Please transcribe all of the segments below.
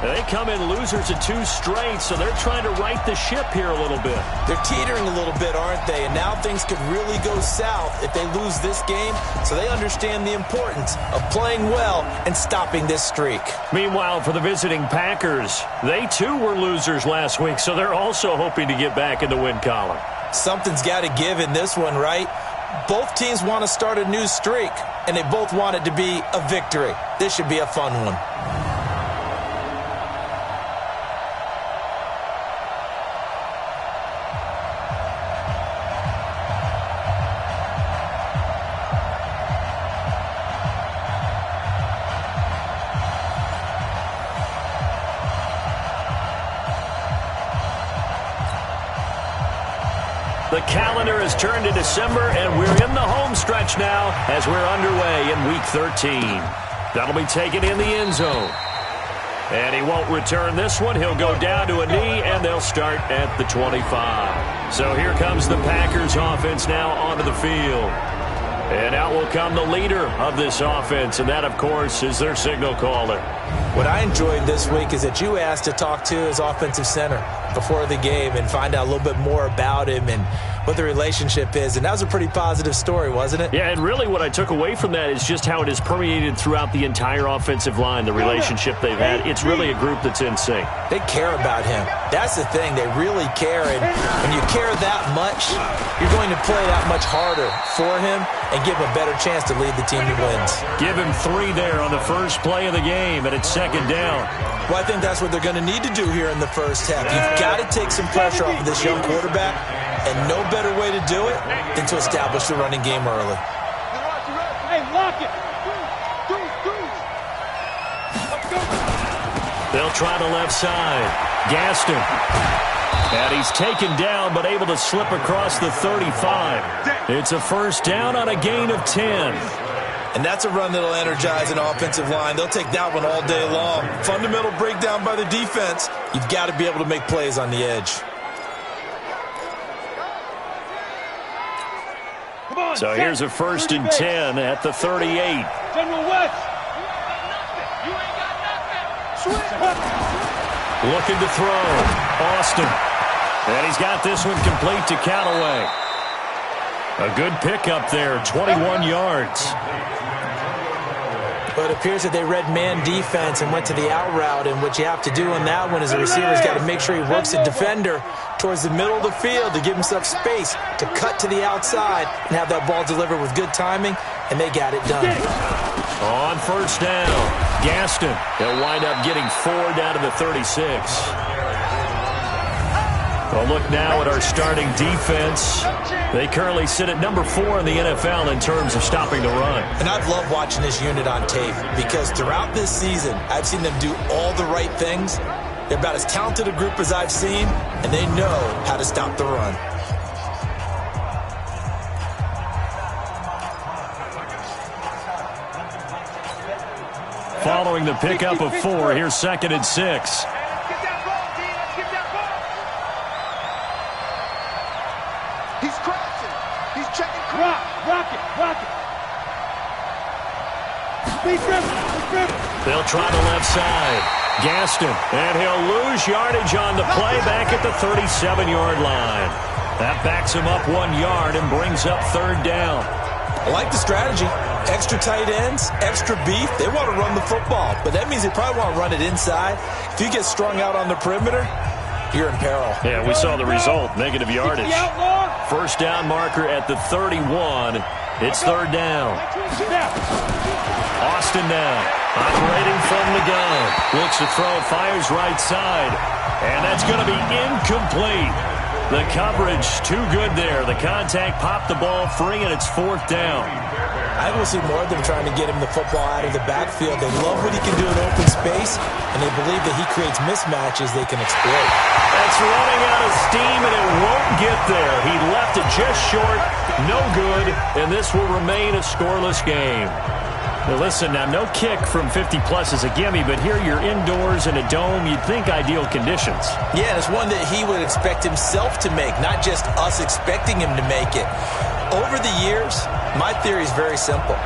They come in losers of 2 straight, so they're trying to right the ship here a little bit. They're teetering a little bit, aren't they? And now things could really go south if they lose this game, so they understand the importance of playing well and stopping this streak. Meanwhile, for the visiting Packers, they too were losers last week, so they're also hoping to get back in the win column. Something's got to give in this one, right? Both teams want to start a new streak, and they both want it to be a victory. This should be a fun one. The calendar has turned to December, and we're in the home stretch now as we're underway in Week 13. That'll be taken in the end zone. And he won't return this one. He'll go down to a knee, and they'll start at the 25. So here comes the Packers offense now onto the field. And out will come the leader of this offense, and that, of course, is their signal caller. What I enjoyed this week is that you asked to talk to his offensive center before the game and find out a little bit more about him and what the relationship is. And that was a pretty positive story, wasn't it? Yeah, and really what I took away from that is just how it has permeated throughout the entire offensive line, the relationship they've had. It's really a group that's in sync. They care about him. That's the thing. They really care. And when you care that much, you're going to play that much harder for him and give him a better chance to lead the team to wins. Give him 3 there on the first play of the game, and it's second down. Well, I think that's what they're going to need to do here in the first half. You've got to take some pressure off of this young quarterback, and no better way to do it than to establish the running game early. Hey, lock it. They'll try the left side. Gaston. And he's taken down, but able to slip across the 35. It's a first down on a gain of 10. And that's a run that'll energize an offensive line. They'll take that one all day long. Fundamental breakdown by the defense. You've got to be able to make plays on the edge. So here's a first and 10 at the 38. General West. Looking to throw. Austin. And he's got this one complete to Callaway. A good pickup there, 21 yards. But it appears that they read man defense and went to the out route, and what you have to do on that one is the receiver's got to make sure he works the defender towards the middle of the field to give himself space to cut to the outside and have that ball delivered with good timing, and they got it done. On first down, Gaston. He'll wind up getting 4 down to the 36. Well, look now at our starting defense. They currently sit at number 4 in the NFL in terms of stopping the run. And I've loved watching this unit on tape because throughout this season, I've seen them do all the right things. They're about as talented a group as I've seen, and they know how to stop the run. Following the pickup of 4, here's second and 6. They'll try the left side. Gaston, and he'll lose yardage on the play back at the 37-yard line. That backs him up 1 yard and brings up third down. I like the strategy. Extra tight ends, extra beef. They want to run the football, but that means they probably want to run it inside. If you get strung out on the perimeter, you're in peril. Yeah, we saw the result, negative yardage. First down marker at the 31. It's third down. Austin now, operating from the gun. Looks to throw, fires right side. And that's going to be incomplete. The coverage too good there. The contact popped the ball free, and it's fourth down. I will see more of them trying to get him the football out of the backfield. They love what he can do in open space, and they believe that he creates mismatches they can exploit. That's running out of steam, and it won't get there. He left it just short, no good, and this will remain a scoreless game. Now listen, now no kick from 50-plus is a gimme, but here you're indoors in a dome. You'd think ideal conditions. Yeah, it's one that he would expect himself to make, not just us expecting him to make it. Over the years, my theory is very simple.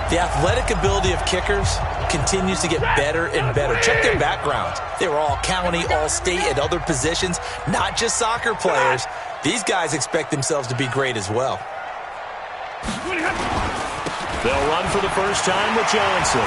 The athletic ability of kickers continues to get better and better. Check their backgrounds. They were all county, all state, at other positions, not just soccer players. These guys expect themselves to be great as well. They'll run for the first time with Johnson.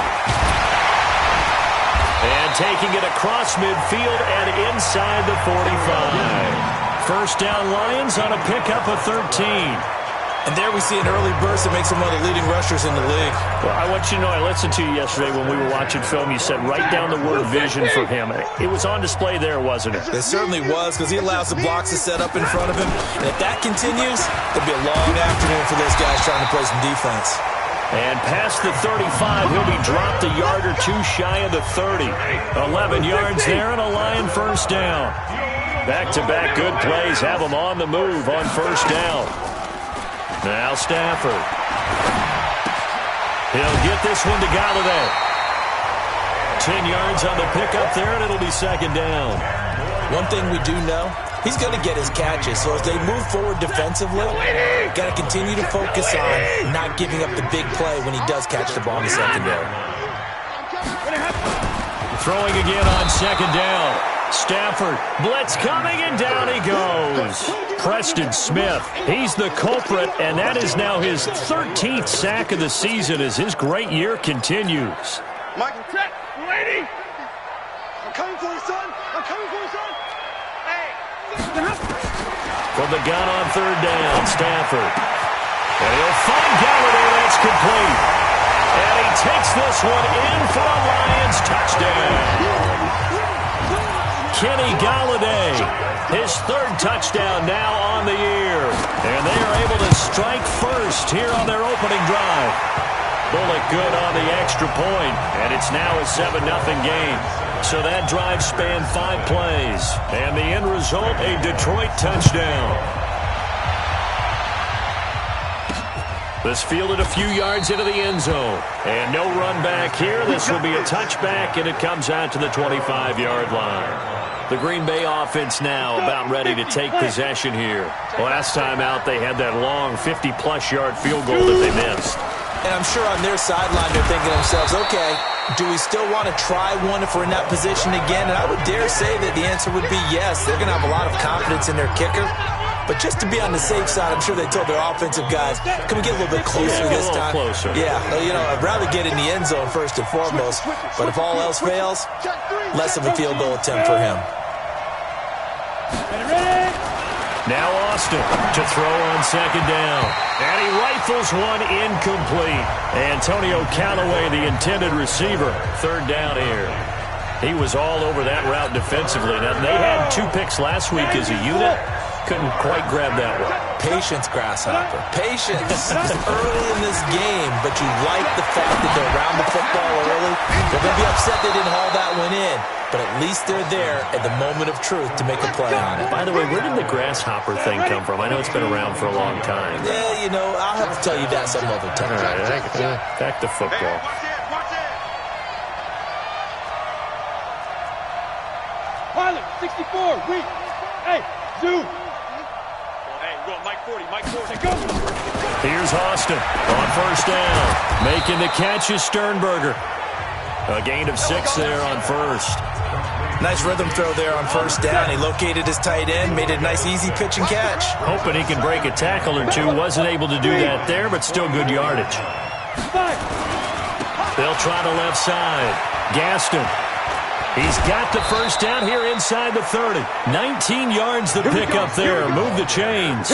And taking it across midfield and inside the 45. First down Lions on a pickup of 13. And there we see an early burst that makes him one of the leading rushers in the league. Well, I want you to know, I listened to you yesterday when we were watching film. You said write down the word vision for him. It was on display there, wasn't it? It certainly was, because he allows the blocks to set up in front of him. And if that continues, it'll be a long afternoon for those guys trying to play some defense. And past the 35, he'll be dropped a yard or two shy of the 30. 11 yards there and a Lion first down. Back-to-back good plays have him on the move on first down. Now Stafford. He'll get this one to Galladay. 10 yards on the pickup there, and it'll be second down. One thing we do know, he's going to get his catches. So as they move forward defensively, got to continue to focus on not giving up the big play when he does catch the ball in the secondary. Throwing again on second down. Stafford, blitz coming, and down he goes. Preston Smith, he's the culprit, and that is now his 13th sack of the season as his great year continues. Michael, check. Ready? I'm coming for you, son. I'm coming for you, son. Hey. From the gun on third down, Stafford. And he'll find Galladay. That's complete. And he takes this one in for a Lions touchdown. Kenny Galladay, his third touchdown now on the year. And they are able to strike first here on their opening drive. Bullock good on the extra point, and it's now a 7-0 game. So that drive spanned 5 plays, and the end result, a Detroit touchdown. This fielded a few yards into the end zone. And no run back here. This will be a touchback, and it comes out to the 25-yard line. The Green Bay offense now about ready to take possession here. Last time out, they had that long 50-plus yard field goal that they missed. And I'm sure on their sideline they're thinking to themselves, okay, do we still want to try one if we're in that position again? And I would dare say that the answer would be yes. They're going to have a lot of confidence in their kicker. But just to be on the safe side, I'm sure they told their offensive guys, can we get a little bit closer this time? Closer. Yeah, you know, I'd rather get in the end zone first and foremost. But if all else fails, less of a field goal attempt for him. Now Austin to throw on second down. And he rifles one incomplete. Antonio Callaway, the intended receiver. Third down here. He was all over that route defensively. Now, they had 2 picks last week as a unit. Couldn't quite grab that one. Patience, Grasshopper. Patience. It's early in this game, but you like the fact that they're around the football early. They're going to be upset they didn't haul that one in, but at least they're there at the moment of truth to make a play on it. By the way, where did the Grasshopper thing come from? I know it's been around for a long time. Yeah, you know, I'll have to tell you that some other time. All right, back to football. Pilot, 64, weak. Hey, Zoo. Hey, we're going Mike 40, Mike 40. Go. Here's Austin on first down. Making the catch is Sternberger. A gain of 6 there on first. Nice rhythm throw there on first down. He located his tight end, made a nice easy pitch and catch. Hoping he can break a tackle or two. Wasn't able to do that there, but still good yardage. They'll try the left side. Gaston. He's got the first down here inside the 30. 19 yards the pick up there. Move the chains.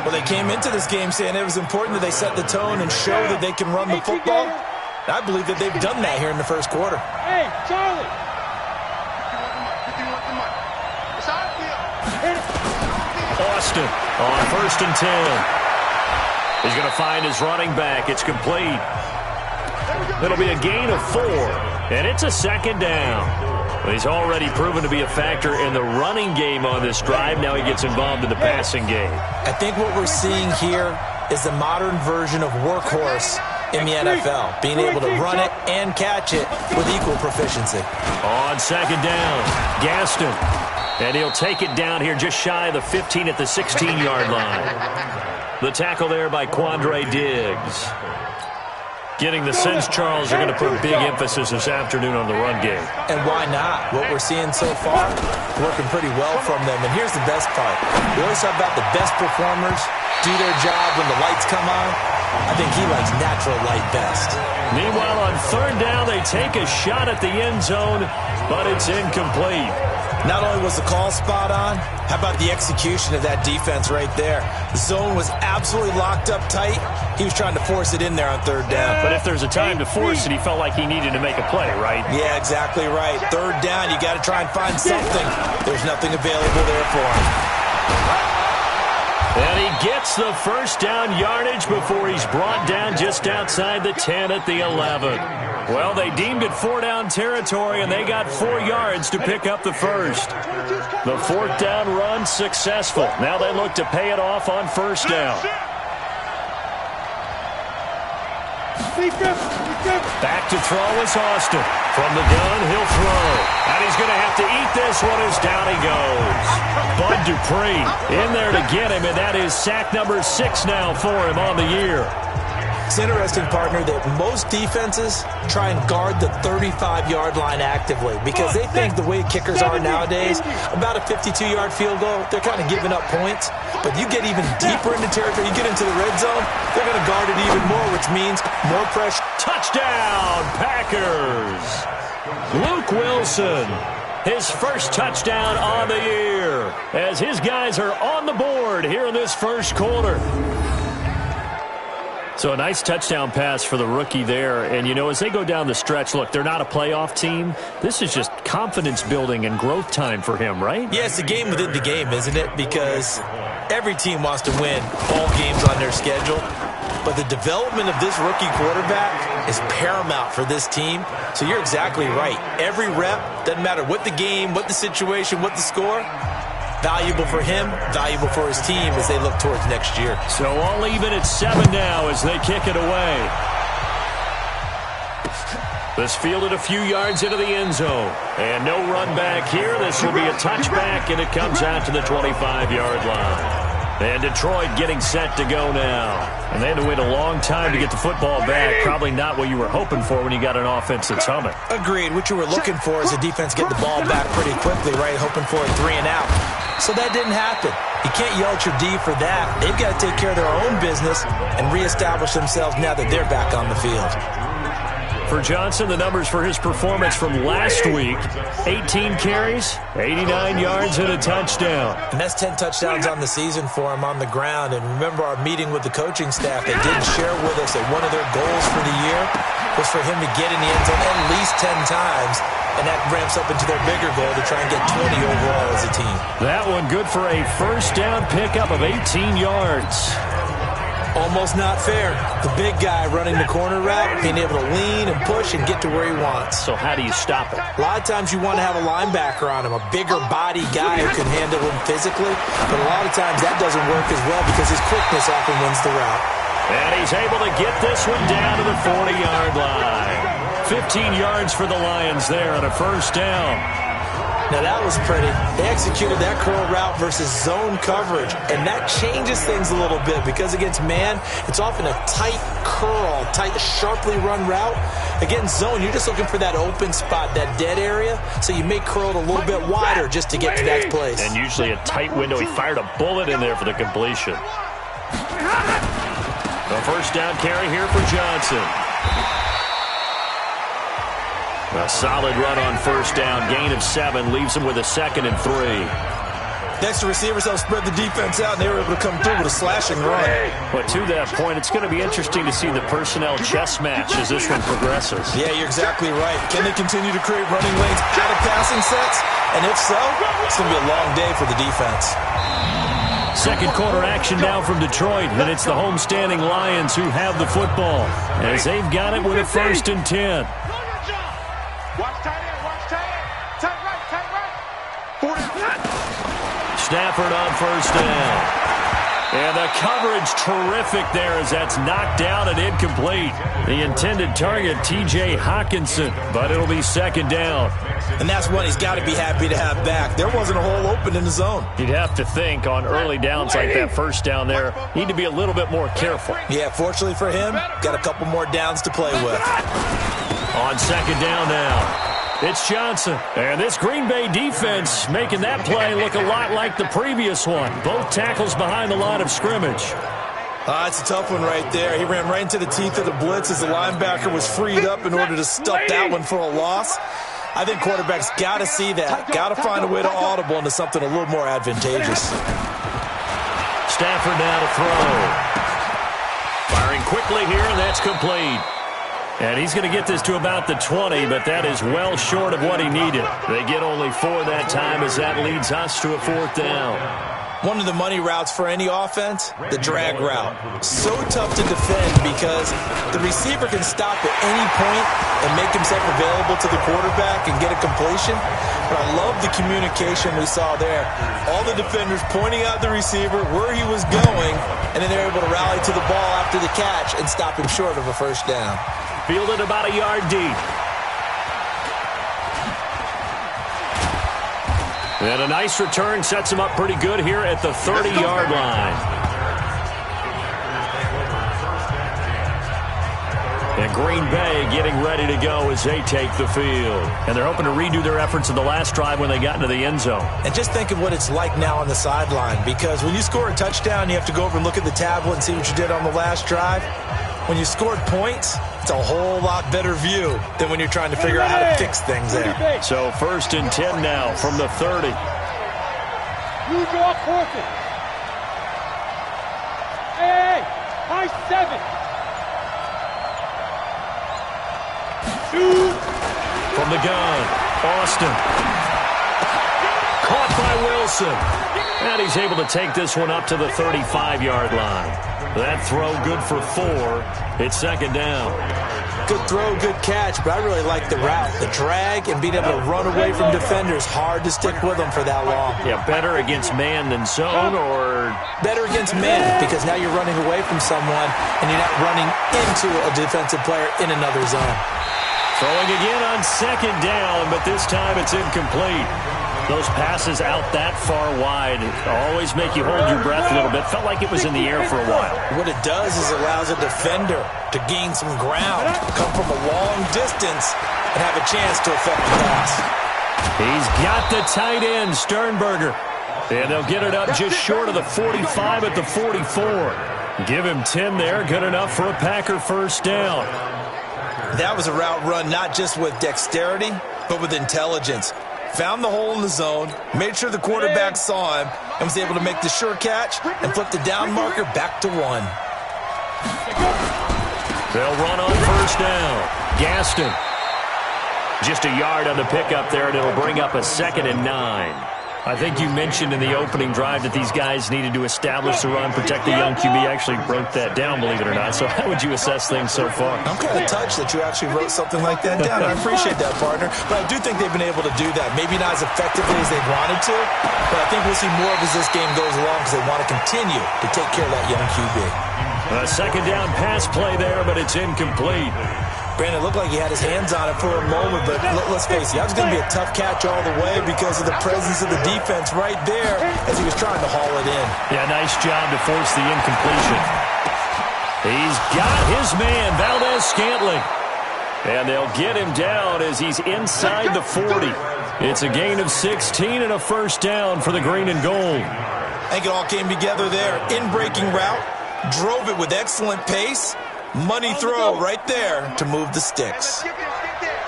Well, they came into this game saying it was important that they set the tone and show that they can run the football. I believe that they've done that here in the first quarter. Hey, Charlie. Austin on first and 10. He's going to find his running back. It's complete. It'll be a gain of 4, and it's a second down. Well, he's already proven to be a factor in the running game on this drive. Now he gets involved in the passing game. I think what we're seeing here is the modern version of workhorse in the NFL, being able to run it and catch it with equal proficiency. On second down, Gaston. And he'll take it down here just shy of the 15 at the 16-yard line. The tackle there by Quandre Diggs. Getting the sense, Charles, are going to put big emphasis this afternoon on the run game. And why not? What we're seeing so far, working pretty well from them. And here's the best part. We always talk about the best performers do their job when the lights come on. I think he likes natural light best. Meanwhile, on third down, they take a shot at the end zone, but it's incomplete. Not only was the call spot on, how about the execution of that defense right there? The zone was absolutely locked up tight. He was trying to force it in there on third down. But if there's a time to force it, he felt like he needed to make a play, right? Yeah, exactly right. Third down, you got to try and find something. There's nothing available there for him. And he gets the first down yardage before he's brought down just outside the 10 at the 11. Well, they deemed it 4-down territory, and they got 4 yards to pick up the first. The fourth down run successful. Now they look to pay it off on first down. Back to throw is Austin. From the gun, he'll throw. And he's going to have to eat this one as down he goes. Bud Dupree in there to get him, and that is sack number 6 now for him on the year. It's interesting, partner, that most defenses try and guard the 35-yard line actively because they think the way kickers are nowadays, about a 52-yard field goal, they're kind of giving up points. But you get even deeper into territory, you get into the red zone, they're going to guard it even more, which means more pressure. Touchdown, Packers! Luke Wilson, his first touchdown on the year, as his guys are on the board here in this first quarter. So a nice touchdown pass for the rookie there. And, you know, as they go down the stretch, look, they're not a playoff team. This is just confidence building and growth time for him, right? Yeah, it's a game within the game, isn't it? Because every team wants to win all games on their schedule. But the development of this rookie quarterback is paramount for this team. So you're exactly right. Every rep, doesn't matter what the game, what the situation, what the score, valuable for him, valuable for his team as they look towards next year. So all even at 7 now as they kick it away. This fielded a few yards into the end zone. And no run back here. This will be a touchback, and it comes out to the 25-yard line. And Detroit getting set to go now. And they had to wait a long time to get the football back. Probably not what you were hoping for when you got an offense that's humming. Agreed. What you were looking for is a defense get the ball back pretty quickly, right? Hoping for a 3 and out. So that didn't happen. You can't yell at your D for that. They've got to take care of their own business and reestablish themselves now that they're back on the field. For Johnson, the numbers for his performance from last week, 18 carries, 89 yards, and a touchdown. And that's 10 touchdowns on the season for him on the ground. And remember our meeting with the coaching staff. They did share with us that one of their goals for the year was for him to get in the end zone at least 10 times. And that ramps up into their bigger goal to try and get 20 overall as a team. That one good for a first down pickup of 18 yards. Almost not fair. The big guy running the corner route, being able to lean and push and get to where he wants. So how do you stop it? A lot of times you want to have a linebacker on him, a bigger body guy who can handle him physically. But a lot of times that doesn't work as well because his quickness often wins the route. And he's able to get this one down to the 40-yard line. 15 yards for the Lions there on a first down. Now that was pretty. They executed that curl route versus zone coverage, and that changes things a little bit because against man, it's often a tight curl, tight, sharply run route. Against zone, you're just looking for that open spot, that dead area, so you may curl it a little bit wider just to get to that place. And usually a tight window. He fired a bullet in there for the completion. A first down carry here for Johnson. A solid run on first down. Gain of 7 leaves him with a 2nd and 3. Next, the receivers helped spread the defense out, and they were able to come through with a slashing run. But to that point, it's going to be interesting to see the personnel chess match as this one progresses. Yeah, you're exactly right. Can they continue to create running lanes out of passing sets? And if so, it's going to be a long day for the defense. Second quarter action now from Detroit, and it's the homestanding Lions who have the football as they've got it with a 1st and 10. Stafford on first down. And the coverage terrific there as that's knocked down and incomplete. The intended target, T.J. Hawkinson, but it'll be second down. And that's one he's got to be happy to have back. There wasn't a hole open in the zone. You'd have to think on early downs like that first down there, need to be a little bit more careful. Yeah, fortunately for him, got a couple more downs to play with. On second down now. It's Johnson. And this Green Bay defense making that play look a lot like the previous one. Both tackles behind the line of scrimmage. It's a tough one right there. He ran right into the teeth of the blitz as the linebacker was freed up in order to stuff that one for a loss. I think quarterbacks got to see that. Got to find a way to audible into something a little more advantageous. Stafford now to throw. Firing quickly here, and that's complete. And he's going to get this to about the 20, but that is well short of what he needed. They get only 4 that time as that leads us to a 4th down. One of the money routes for any offense, the drag route. So tough to defend because the receiver can stop at any point and make himself available to the quarterback and get a completion. But I love the communication we saw there. All the defenders pointing out the receiver, where he was going, and then they're able to rally to the ball after the catch and stop him short of a first down. Fielded about a yard deep. And a nice return sets him up pretty good here at the 30-yard line. And Green Bay getting ready to go as they take the field. And they're hoping to redo their efforts in the last drive when they got into the end zone. And just think of what it's like now on the sideline, because when you score a touchdown, you have to go over and look at the tablet and see what you did on the last drive. When you scored points, it's a whole lot better view than when you're trying to figure out how to fix things there. So 1st and 10 now from the 30. You go up 4th. Hey, high 7. Shoot. From the gun, Austin. Caught by Wilson. And he's able to take this one up to the 35-yard line. That throw good for 4. It's second down. Good throw, good catch, but I really like the route. The drag and being able to run away from defenders, hard to stick with them for that long. Yeah, better against man than zone, or? Better against man, because now you're running away from someone and you're not running into a defensive player in another zone. Throwing again on second down, but this time it's incomplete. Those passes out that far wide always make you hold your breath a little bit. Felt like it was in the air for a while. What it does is allows a defender to gain some ground, come from a long distance, and have a chance to affect the pass. He's got the tight end, Sternberger. And they'll get it up just short of the 45 at the 44. Give him 10 there, good enough for a Packer first down. That was a route run not just with dexterity, but with intelligence. Found the hole in the zone, made sure the quarterback saw him, and was able to make the sure catch and flip the down marker back to 1. They'll run on first down. Gaston. Just a yard on the pickup there, and it'll bring up a 2nd and 9. I think you mentioned in the opening drive that these guys needed to establish the run, protect the young QB. Actually broke that down, believe it or not. So how would you assess things so far? I'm kind of touched that you actually wrote something like that down. I appreciate that, partner. But I do think they've been able to do that. Maybe not as effectively as they wanted to, but I think we'll see more of as this game goes along because they want to continue to take care of that young QB. A second down pass play there, but it's incomplete. Brandon, it looked like he had his hands on it for a moment, but let's face it, that was going to be a tough catch all the way because of the presence of the defense right there as he was trying to haul it in. Yeah, nice job to force the incompletion. He's got his man, Valdez-Scantling. And they'll get him down as he's inside the 40. It's a gain of 16 and a first down for the green and gold. I think it all came together there. In-breaking route, drove it with excellent pace. Money throw right there to move the sticks.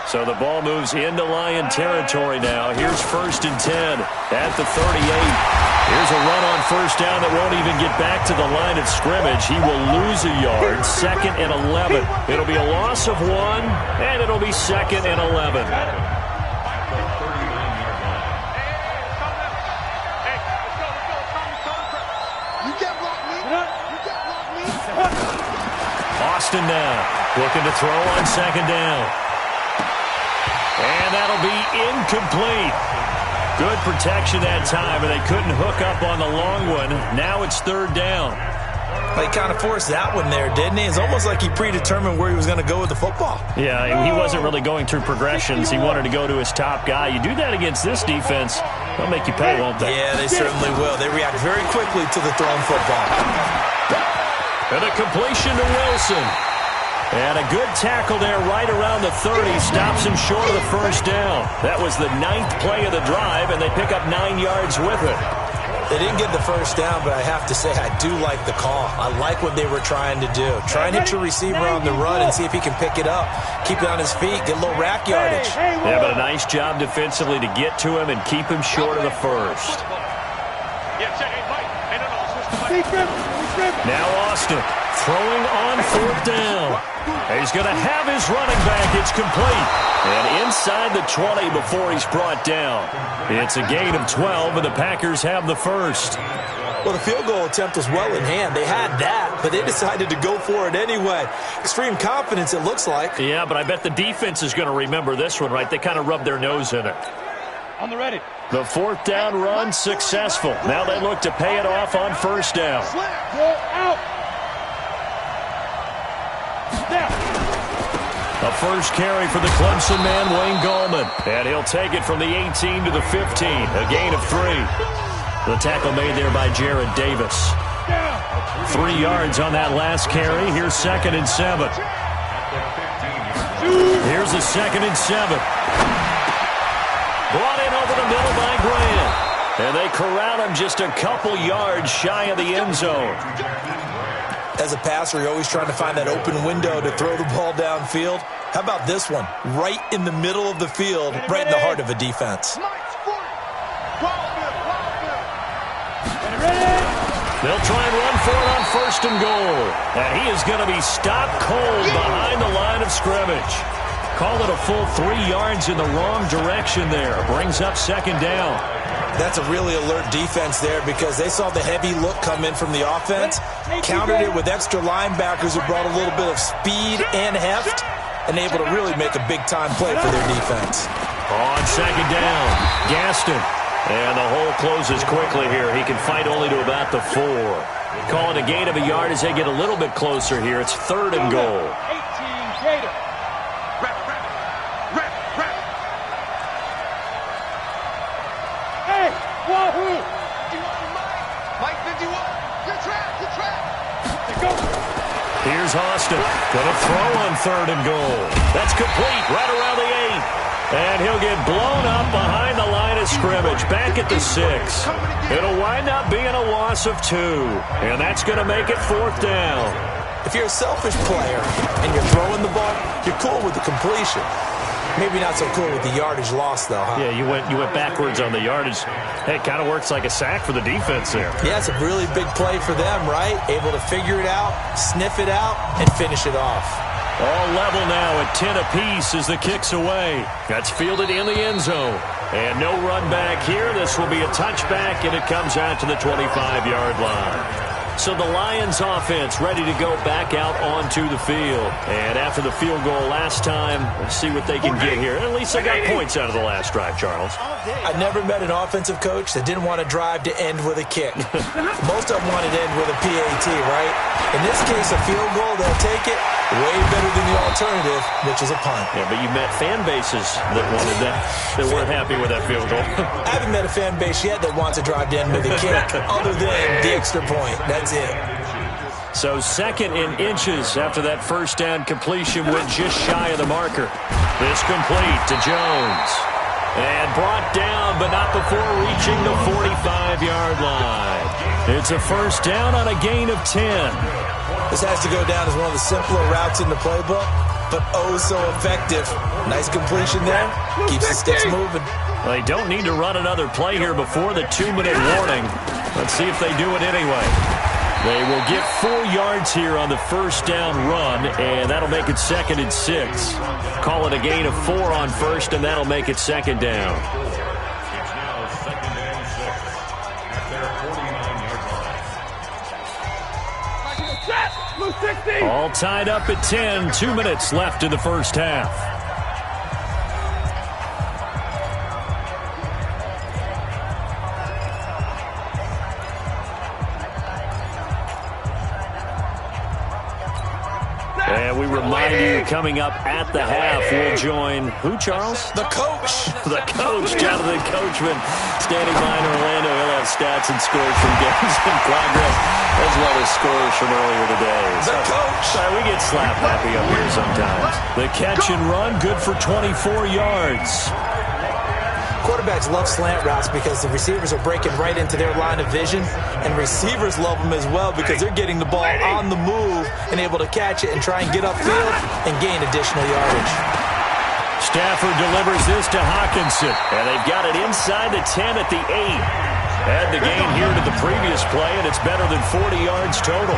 So the ball moves into Lion territory now. Here's 1st and 10 at the 38. Here's a run on first down that won't even get back to the line of scrimmage. He will lose a yard. 2nd and 11. It'll be a loss of 1, and it'll be 2nd and 11. Austin now looking to throw on second down. And that'll be incomplete. Good protection that time, and they couldn't hook up on the long one. Now it's third down. He kind of forced that one there, didn't he? It's almost like he predetermined where he was going to go with the football. Yeah, he wasn't really going through progressions. He wanted to go to his top guy. You do that against this defense, they'll make you pay, won't they? Yeah, they certainly will. They react very quickly to the thrown football. And a completion to Wilson. And a good tackle there right around the 30. Stops him short of the first down. That was the 9th play of the drive, and they pick up 9 yards with it. They didn't get the first down, but I have to say I do like the call. I like what they were trying to do. Try and hit your receiver on the run and see if he can pick it up. Keep it on his feet, get a little rack yardage. Yeah, but a nice job defensively to get to him and keep him short of the first. Now Austin throwing on fourth down. He's going to have his running back. It's complete. And inside the 20 before he's brought down. It's a gain of 12, and the Packers have the first. Well, the field goal attempt was well in hand. They had that, but they decided to go for it anyway. Extreme confidence, it looks like. Yeah, but I bet the defense is going to remember this one, right? They kind of rubbed their nose in it. On the ready. The fourth down run successful. Now they look to pay it off on first down. Go out. A first carry for the Clemson man, Wayne Gallman. And he'll take it from the 18 to the 15. A gain of 3. The tackle made there by Jared Davis. 3 yards on that last carry. Here's 2nd and 7. Here's a 2nd and 7. Brought in over the middle by Graham. And they corral him just a couple yards shy of the end zone. As a passer, you're always trying to find that open window to throw the ball downfield. How about this one? Right in the middle of the field, right in the heart of a defense. They'll try and run for it on 1st and goal. And he is going to be stopped cold behind the line of scrimmage. Call it a full 3 yards in the wrong direction there. Brings up 2nd down. That's a really alert defense there because they saw the heavy look come in from the offense, countered it with extra linebackers who brought a little bit of speed and heft, and able to really make a big-time play for their defense. On 2nd down, Gaston. And the hole closes quickly here. He can fight only to about the 4. Call it a gain of a yard as they get a little bit closer here. It's 3rd and goal. 18 Gator. Hey, Wahoo! Mike 51, good trap. Go. Here's Austin. Gonna throw on 3rd and goal. That's complete right around the 8. And he'll get blown up behind the line of scrimmage. Back at the 6. It'll wind up being a loss of 2. And that's going to make it 4th down. If you're a selfish player and you're throwing the ball, you're cool with the completion. Maybe not so cool with the yardage loss, though, huh? Yeah, you went backwards on the yardage. Hey, it kind of works like a sack for the defense there. Yeah, it's a really big play for them, right? Able to figure it out, sniff it out, and finish it off. All level now at 10 apiece as the kick's away. That's fielded in the end zone. And no run back here. This will be a touchback, and it comes out to the 25-yard line. So the Lions offense ready to go back out onto the field. And after the field goal last time, let's see what they can get here. At least they got points out of the last drive, Charles. I never met an offensive coach that didn't want to drive to end with a kick. Most of them wanted to end with a PAT, right? In this case, a field goal, they'll take it. Way better than the alternative, which is a punt. Yeah, but you met fan bases that wanted that, that weren't happy with that field goal. I haven't met a fan base yet that wants to drive to end with a kick, other than the extra point. That's it. So 2nd and inches after that first down completion went just shy of the marker. This complete to Jones. And brought down, but not before reaching the 45-yard line. It's a first down on a gain of 10. This has to go down as one of the simpler routes in the playbook, but oh so effective. Nice completion there. Keeps the sticks moving. They don't need to run another play here before the 2-minute warning. Let's see if they do it anyway. They will get 4 yards here on the first down run, and that'll make it 2nd and 6. Call it a gain of 4 on first, and that'll make it 2nd down. All tied up at 10. 2 minutes left in the first half. remind you, coming up at the half, we'll join who, Charles? The coach. The coach, Jonathan Coachman, standing by in Orlando. He'll have stats and scores from games in progress, as well as scores from earlier today. The coach. Sorry, we get slap happy up here sometimes. The catch and run, good for 24 yards. Quarterbacks love slant routes because the receivers are breaking right into their line of vision, and receivers love them as well because they're getting the ball on the move and able to catch it and try and get upfield and gain additional yardage. Stafford delivers this to Hawkinson, and they've got it inside the 10 at the 8. Add the gain here to the previous play, and it's better than 40 yards total.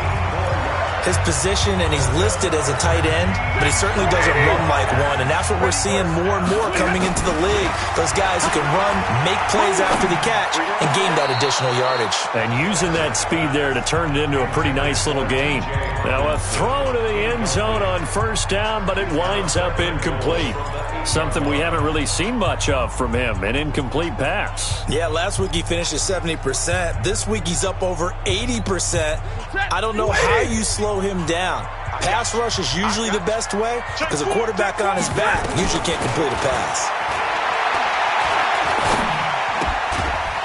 His position, and he's listed as a tight end, but he certainly doesn't run like one, and that's what we're seeing more and more coming into the league. Those guys who can run, make plays after the catch, and gain that additional yardage. And using that speed there to turn it into a pretty nice little gain. Now a throw to the end zone on first down, but it winds up incomplete. Something we haven't really seen much of from him, an incomplete pass. Yeah, last week he finished at 70%. This week he's up over 80%. I don't know how you slow him down. Pass rush is usually the best way because a quarterback on his back usually can't complete a pass.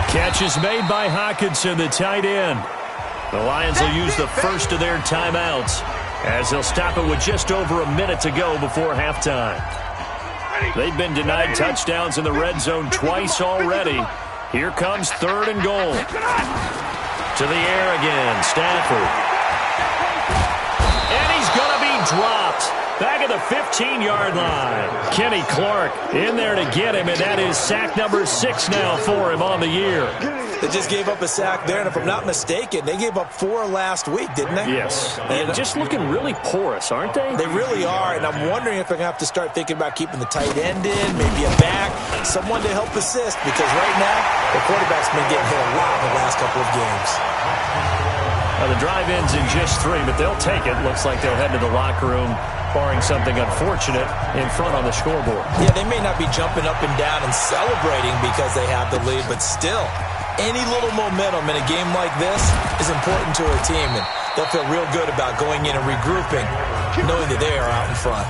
Catch is made by Hawkinson, the tight end. The Lions will use the first of their timeouts as they'll stop it with just over a minute to go before halftime. They've been denied touchdowns in the red zone twice already. Here comes 3rd and goal. To the air again, Stafford. And he's going to be dropped. Back at the 15-yard line. Kenny Clark in there to get him, and that is sack number 6 now for him on the year. They just gave up a sack there, and if I'm not mistaken, they gave up 4 last week, didn't they? Yes. And just looking really porous, aren't they? They really are, and I'm wondering if they're going to have to start thinking about keeping the tight end in, maybe a back, someone to help assist, because right now, the quarterback's been getting hit a lot in the last couple of games. The drive ends in just 3, but they'll take it. Looks like they'll head to the locker room, barring something unfortunate in front on the scoreboard. Yeah, they may not be jumping up and down and celebrating because they have the lead, but still, any little momentum in a game like this is important to a team, and they'll feel real good about going in and regrouping, knowing that they are out in front.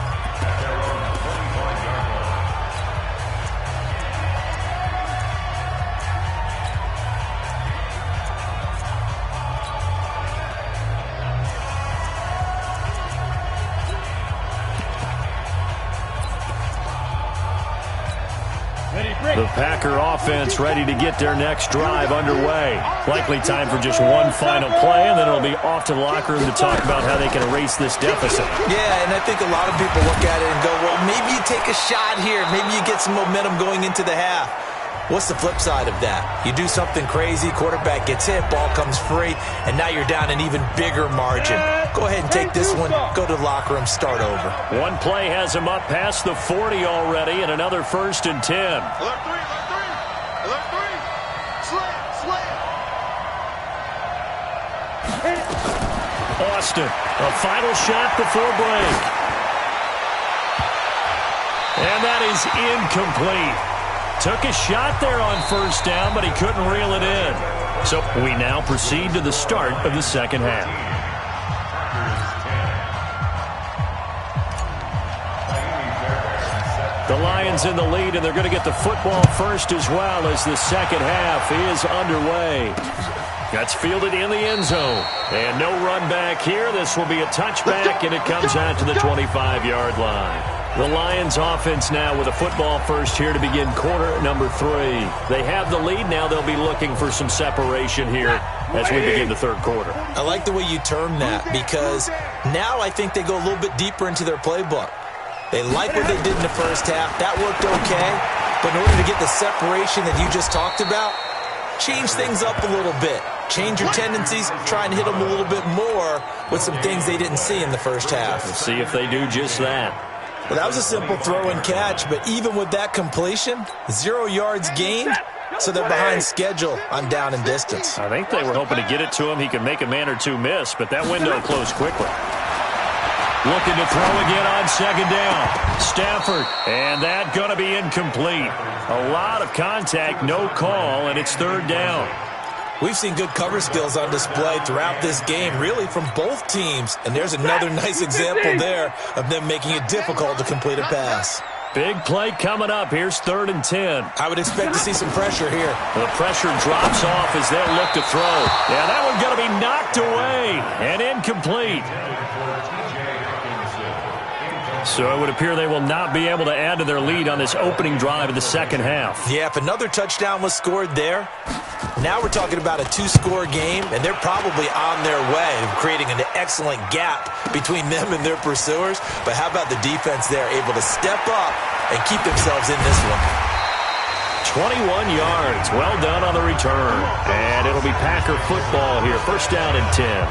The Packer offense ready to get their next drive underway. Likely time for just one final play, and then it'll be off to the locker room to talk about how they can erase this deficit. Yeah, and I think a lot of people look at it and go, well, maybe you take a shot here. Maybe you get some momentum going into the half. What's the flip side of that? You do something crazy, quarterback gets hit, ball comes free, and now you're down an even bigger margin. Go ahead and take this one, go to the locker room, start over. One play has him up past the 40 already, and another 1st and 10. Alert 3, alert 3, alert 3. Slant. Austin, a final shot before break. And that is incomplete. Took a shot there on first down, but he couldn't reel it in. So we now proceed to the start of the second half. The Lions in the lead, and they're going to get the football first as well as the second half is underway. That's fielded in the end zone. And no run back here. This will be a touchback, and it comes out to the 25-yard line. The Lions offense now with a football first here to begin quarter number 3. They have the lead. Now they'll be looking for some separation here as we begin the third quarter. I like the way you term that because now I think they go a little bit deeper into their playbook. They like what they did in the first half. That worked okay. But in order to get the separation that you just talked about, change things up a little bit. Change your tendencies, try and hit them a little bit more with some things they didn't see in the first half. We'll see if they do just that. Well, that was a simple throw and catch, but even with that completion, 0 yards gained, so they're behind schedule on down and distance. I think they were hoping to get it to him. He could make a man or two miss, but that window closed quickly. Looking to throw again on second down. Stafford, and that going to be incomplete. A lot of contact, no call, and it's 3rd down. We've seen good cover skills on display throughout this game, really from both teams. And there's another nice example there of them making it difficult to complete a pass. Big play coming up. Here's 3rd and 10. I would expect to see some pressure here. The pressure drops off as they'll look to throw. Yeah, that one's going to be knocked away and incomplete. So it would appear they will not be able to add to their lead on this opening drive of the second half. Yeah, if another touchdown was scored there, now we're talking about a 2-score game, and they're probably on their way of creating an excellent gap between them and their pursuers. But how about the defense there, able to step up and keep themselves in this one? 21 yards. Well done on the return. And it'll be Packer football here. 1st down and 10.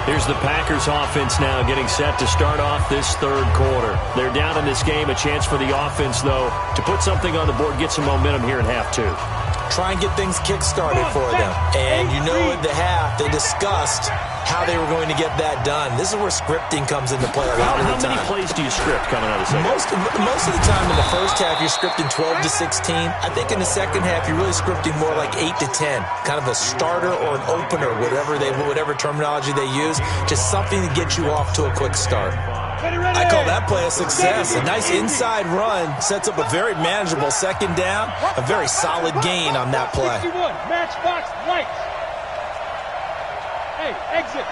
Here's the Packers offense now getting set to start off this 3rd quarter. They're down in this game. A chance for the offense, though, to put something on the board, get some momentum here in half 2. Try and get things kick-started for them. And you know at the half, they discussed how they were going to get that done. This is where scripting comes into play a lot of the time. How many plays do you script coming out of the second? Most of the time in the first half, you're scripting 12 to 16. I think in the second half, you're really scripting more like 8 to 10. Kind of a starter or an opener, whatever terminology they use. Just something to get you off to a quick start. I call that play a success. A nice inside run sets up a very manageable 2nd down. A very solid gain on that play. 61, matchbox lights. Hey, exit.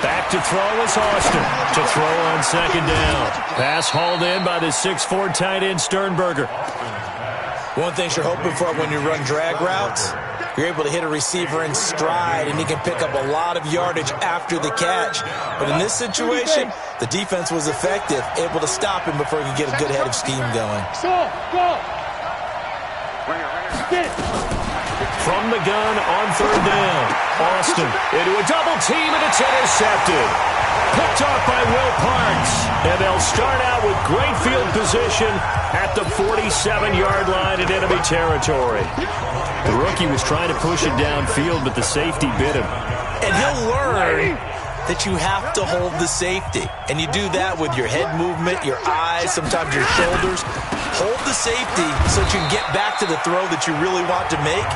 Back to throw is Austin. To throw on 2nd down. Pass hauled in by the 6'4" tight end Sternberger. One thing you're hoping for when you run drag routes, you're able to hit a receiver in stride, and he can pick up a lot of yardage after the catch. But in this situation, the defense was effective, able to stop him before he could get a good head of steam going. Go. From the gun on 3rd down. Austin into a double team, and it's intercepted. Picked off by Will Parks. And they'll start out with great field position at the 47-yard line in enemy territory. The rookie was trying to push it downfield, but the safety bit him. And he'll learn that you have to hold the safety. And you do that with your head movement, your eyes, sometimes your shoulders. Hold the safety so that you can get back to the throw that you really want to make.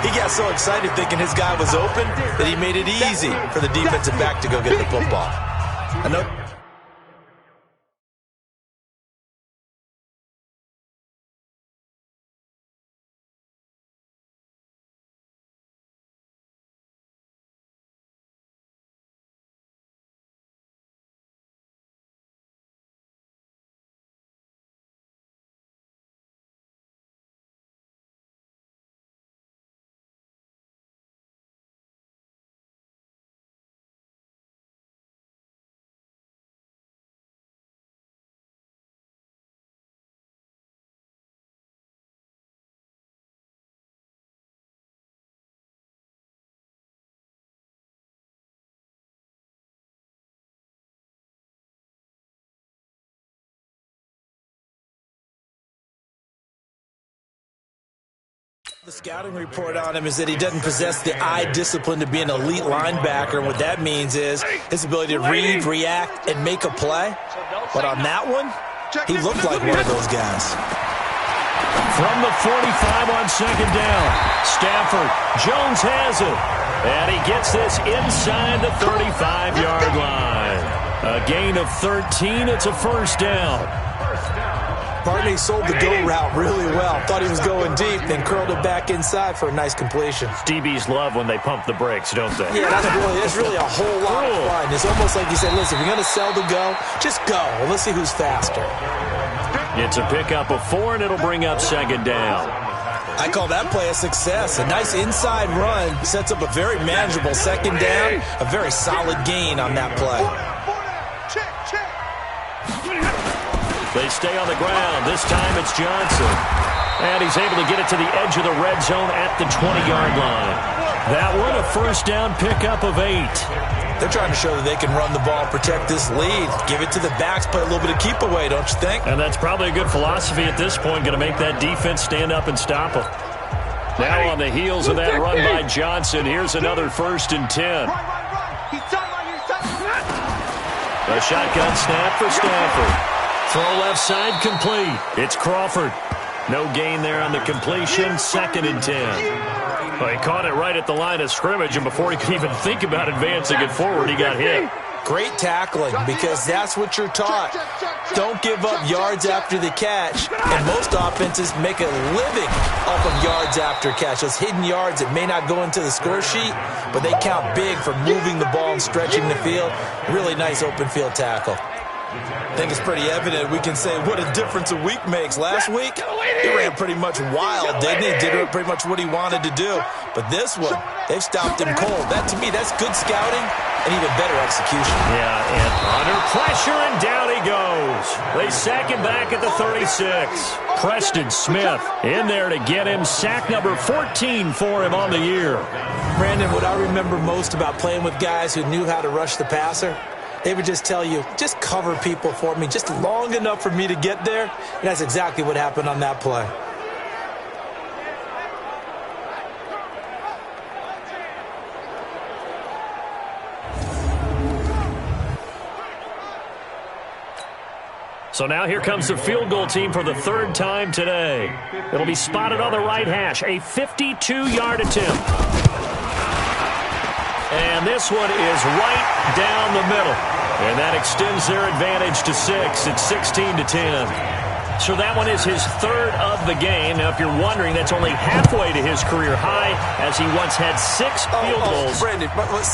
He got so excited thinking his guy was open that he made it easy for the defensive back to go get the football. I know. The scouting report on him is that he doesn't possess the eye discipline to be an elite linebacker, and what that means is his ability to read, react, and make a play. But on that one, he looked like one of those guys. From the 45 on 2nd down, Stafford, Jones has it, and he gets this inside the 35-yard line. A gain of 13, it's a 1st down. Barney sold the go route really well. Thought he was going deep, then curled it back inside for a nice completion. DBs love when they pump the brakes, don't they? Yeah, that's really a whole lot of fun. It's almost like he said, listen, if you're going to sell the go, just go. Well, let's see who's faster. It's a pickup of 4, and it'll bring up 2nd down. I call that play a success. A nice inside run sets up a very manageable 2nd down. A very solid gain on that play. They stay on the ground. This time it's Johnson. And he's able to get it to the edge of the red zone at the 20-yard line. That one, a 1st down pickup of 8. They're trying to show that they can run the ball, protect this lead. Give it to the backs, play a little bit of keep away, don't you think? And that's probably a good philosophy at this point, going to make that defense stand up and stop them. Now on the heels of that run by Johnson, here's another 1st and 10. A shotgun snap for Stafford. Throw left side complete. It's Crawford. No gain there on the completion. 2nd and 10. Well, he caught it right at the line of scrimmage, and before he could even think about advancing it forward, he got hit. Great tackling, because that's what you're taught. Don't give up yards after the catch. And most offenses make a living off of yards after catch. Those hidden yards that may not go into the score sheet, but they count big for moving the ball and stretching the field. Really nice open field tackle. I think it's pretty evident we can say what a difference a week makes. Last week, he ran pretty much wild, didn't he? Did pretty much what he wanted to do. But this one, they've stopped him cold. That, to me, that's good scouting and even better execution. Yeah, and under pressure, and down he goes. They sack him back at the 36. Preston Smith in there to get him. Sack number 14 for him on the year. Brandon, what I remember most about playing with guys who knew how to rush the passer, they would just tell you, just cover people for me, just long enough for me to get there. And that's exactly what happened on that play. So now here comes the field goal team for the 3rd time today. It'll be spotted on the right hash, a 52-yard attempt. And this one is right down the middle. And that extends their advantage to 6. It's 16 to 10. So that one is his 3rd of the game. Now, if you're wondering, that's only halfway to his career high, as he once had 6 field goals. Brandon, but 6?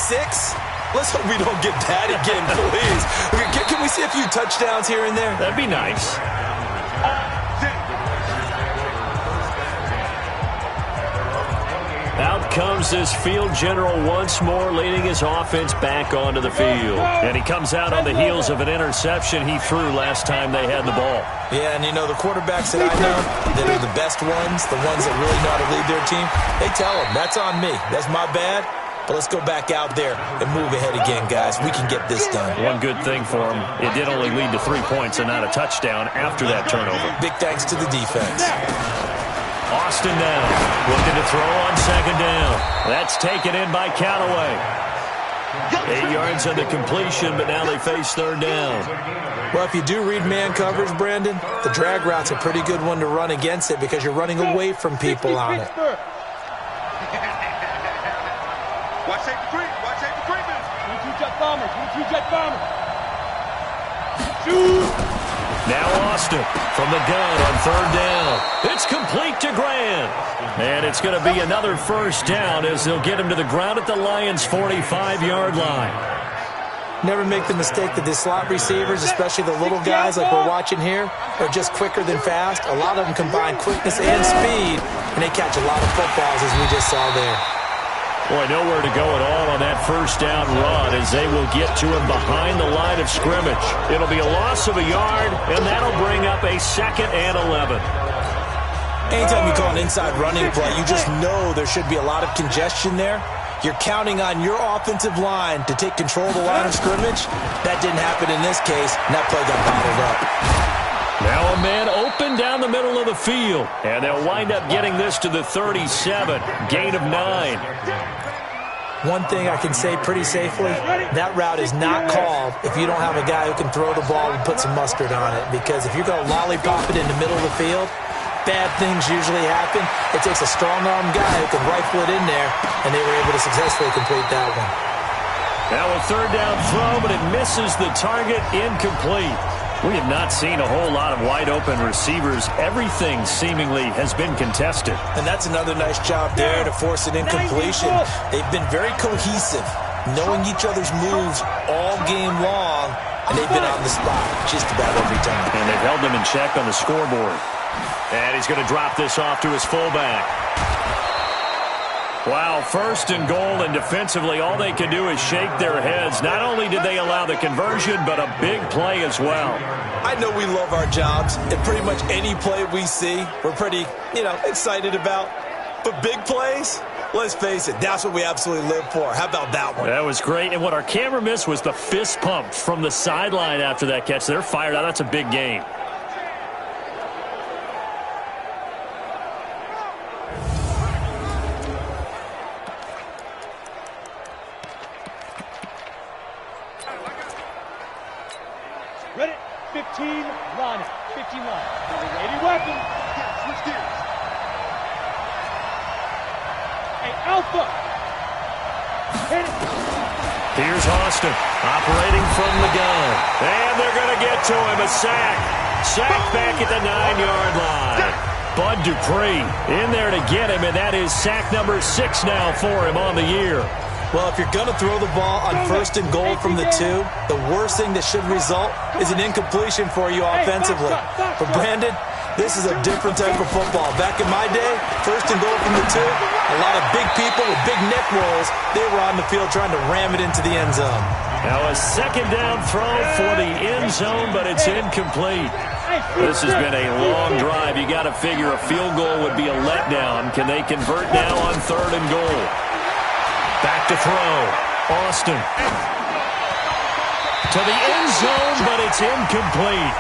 Let's hope we don't get that again, please. Can we see a few touchdowns here and there? That'd be nice. Out comes this field general once more, leading his offense back onto the field. And he comes out on the heels of an interception he threw last time they had the ball. Yeah, and you know, the quarterbacks that I know that are the best ones, the ones that really know how to lead their team, they tell them, that's on me. That's my bad. But let's go back out there and move ahead again, guys. We can get this done. One good thing for him, it did only lead to 3 points and not a touchdown after that turnover. Big thanks to the defense. Austin now, looking to throw on 2nd down. That's taken in by Callaway. 8 yards on the completion, but now they face 3rd down. Well, if you do read man coverage, Brandon, the drag route's a pretty good one to run against it because you're running away from people on it. Watch safety three. Watch safety three, man. 22 jet bombers. 22 jet bombers. Shoot! Now Austin from the gun on 3rd down. It's complete to Grant. And it's going to be another 1st down as they'll get him to the ground at the Lions' 45-yard line. Never make the mistake that the slot receivers, especially the little guys like we're watching here, are just quicker than fast. A lot of them combine quickness and speed, and they catch a lot of footballs as we just saw there. Boy, nowhere to go at all on that 1st down run as they will get to him behind the line of scrimmage. It'll be a loss of a yard, and that'll bring up a 2nd and 11. Anytime you call an inside running play, you just know there should be a lot of congestion there. You're counting on your offensive line to take control of the line of scrimmage. That didn't happen in this case, and that play got bottled up. Now a man open down the middle of the field, and they'll wind up getting this to the 37, gain of 9. One thing I can say pretty safely, that route is not called if you don't have a guy who can throw the ball and put some mustard on it. Because if you're going to lollipop it in the middle of the field, bad things usually happen. It takes a strong-arm guy who can rifle it in there, and they were able to successfully complete that one. Now a 3rd down throw, but it misses the target, incomplete. We have not seen a whole lot of wide-open receivers. Everything seemingly has been contested. And that's another nice job there to force an incompletion. They've been very cohesive, knowing each other's moves all game long, and they've been on the spot just about every time. And they've held them in check on the scoreboard. And he's going to drop this off to his fullback. Wow, 1st and goal, and defensively all they can do is shake their heads. Not only did they allow the conversion, but a big play as well. I know we love our jobs, and pretty much any play we see, we're pretty, excited about. But big plays, let's face it, that's what we absolutely live for. How about that one? That was great, and what our camera missed was the fist pump from the sideline after that catch. They're fired out. That's a big game. Ready? 15 line. 15 line. Ready weapon. Switch gears. Hey, Alpha. Hit it. Here's Austin operating from the gun. And they're going to get to him. A sack. Sack back at the 9-yard line. Bud Dupree in there to get him, and that is sack number 6 now for him on the year. Well, if you're going to throw the ball on 1st and goal from the 2, the worst thing that should result is an incompletion for you offensively. For Brandon, this is a different type of football. Back in my day, 1st and goal from the 2, a lot of big people with big neck rolls, they were on the field trying to ram it into the end zone. Now a 2nd down throw for the end zone, but it's incomplete. This has been a long drive. You got to figure a field goal would be a letdown. Can they convert now on 3rd and goal? Back to throw. Austin. To the end zone, but it's incomplete.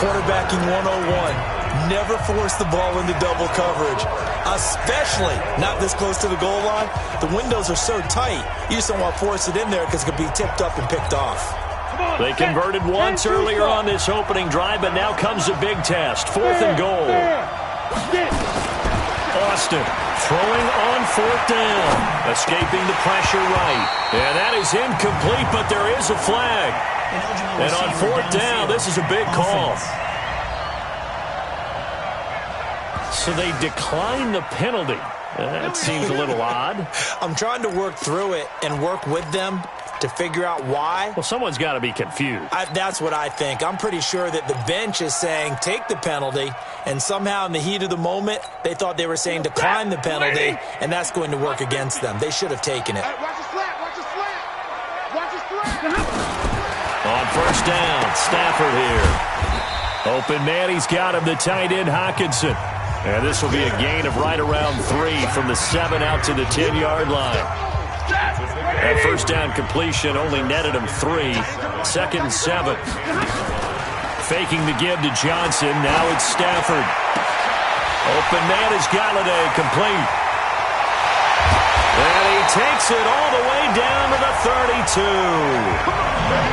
Quarterbacking 101. Never force the ball into double coverage, especially not this close to the goal line. The windows are so tight, you just don't want to force it in there because it could be tipped up and picked off. They converted once earlier on this opening drive, but now comes a big test. 4th and goal. Austin throwing on 4th down. Escaping the pressure right. And that is incomplete, but there is a flag. And on 4th down, this is a big call. So they decline the penalty. That seems a little odd. I'm trying to work through it and work with them to figure out why. Well, someone's got to be confused. That's what I think. I'm pretty sure that the bench is saying take the penalty, and somehow in the heat of the moment, they thought they were saying decline the penalty, and that's going to work against them. They should have taken it. Hey, watch his flat. Watch his flat. Watch his flat. On 1st down, Stafford here. Open man, he's got him, the tight end, Hockenson. And this will be a gain of right around 3 from the 7 out to the 10-yard line. That 1st down completion only netted him 3. 2nd and 7. Faking the give to Johnson. Now it's Stafford. Open man is Galladay, complete. And he takes it all the way down to the 32.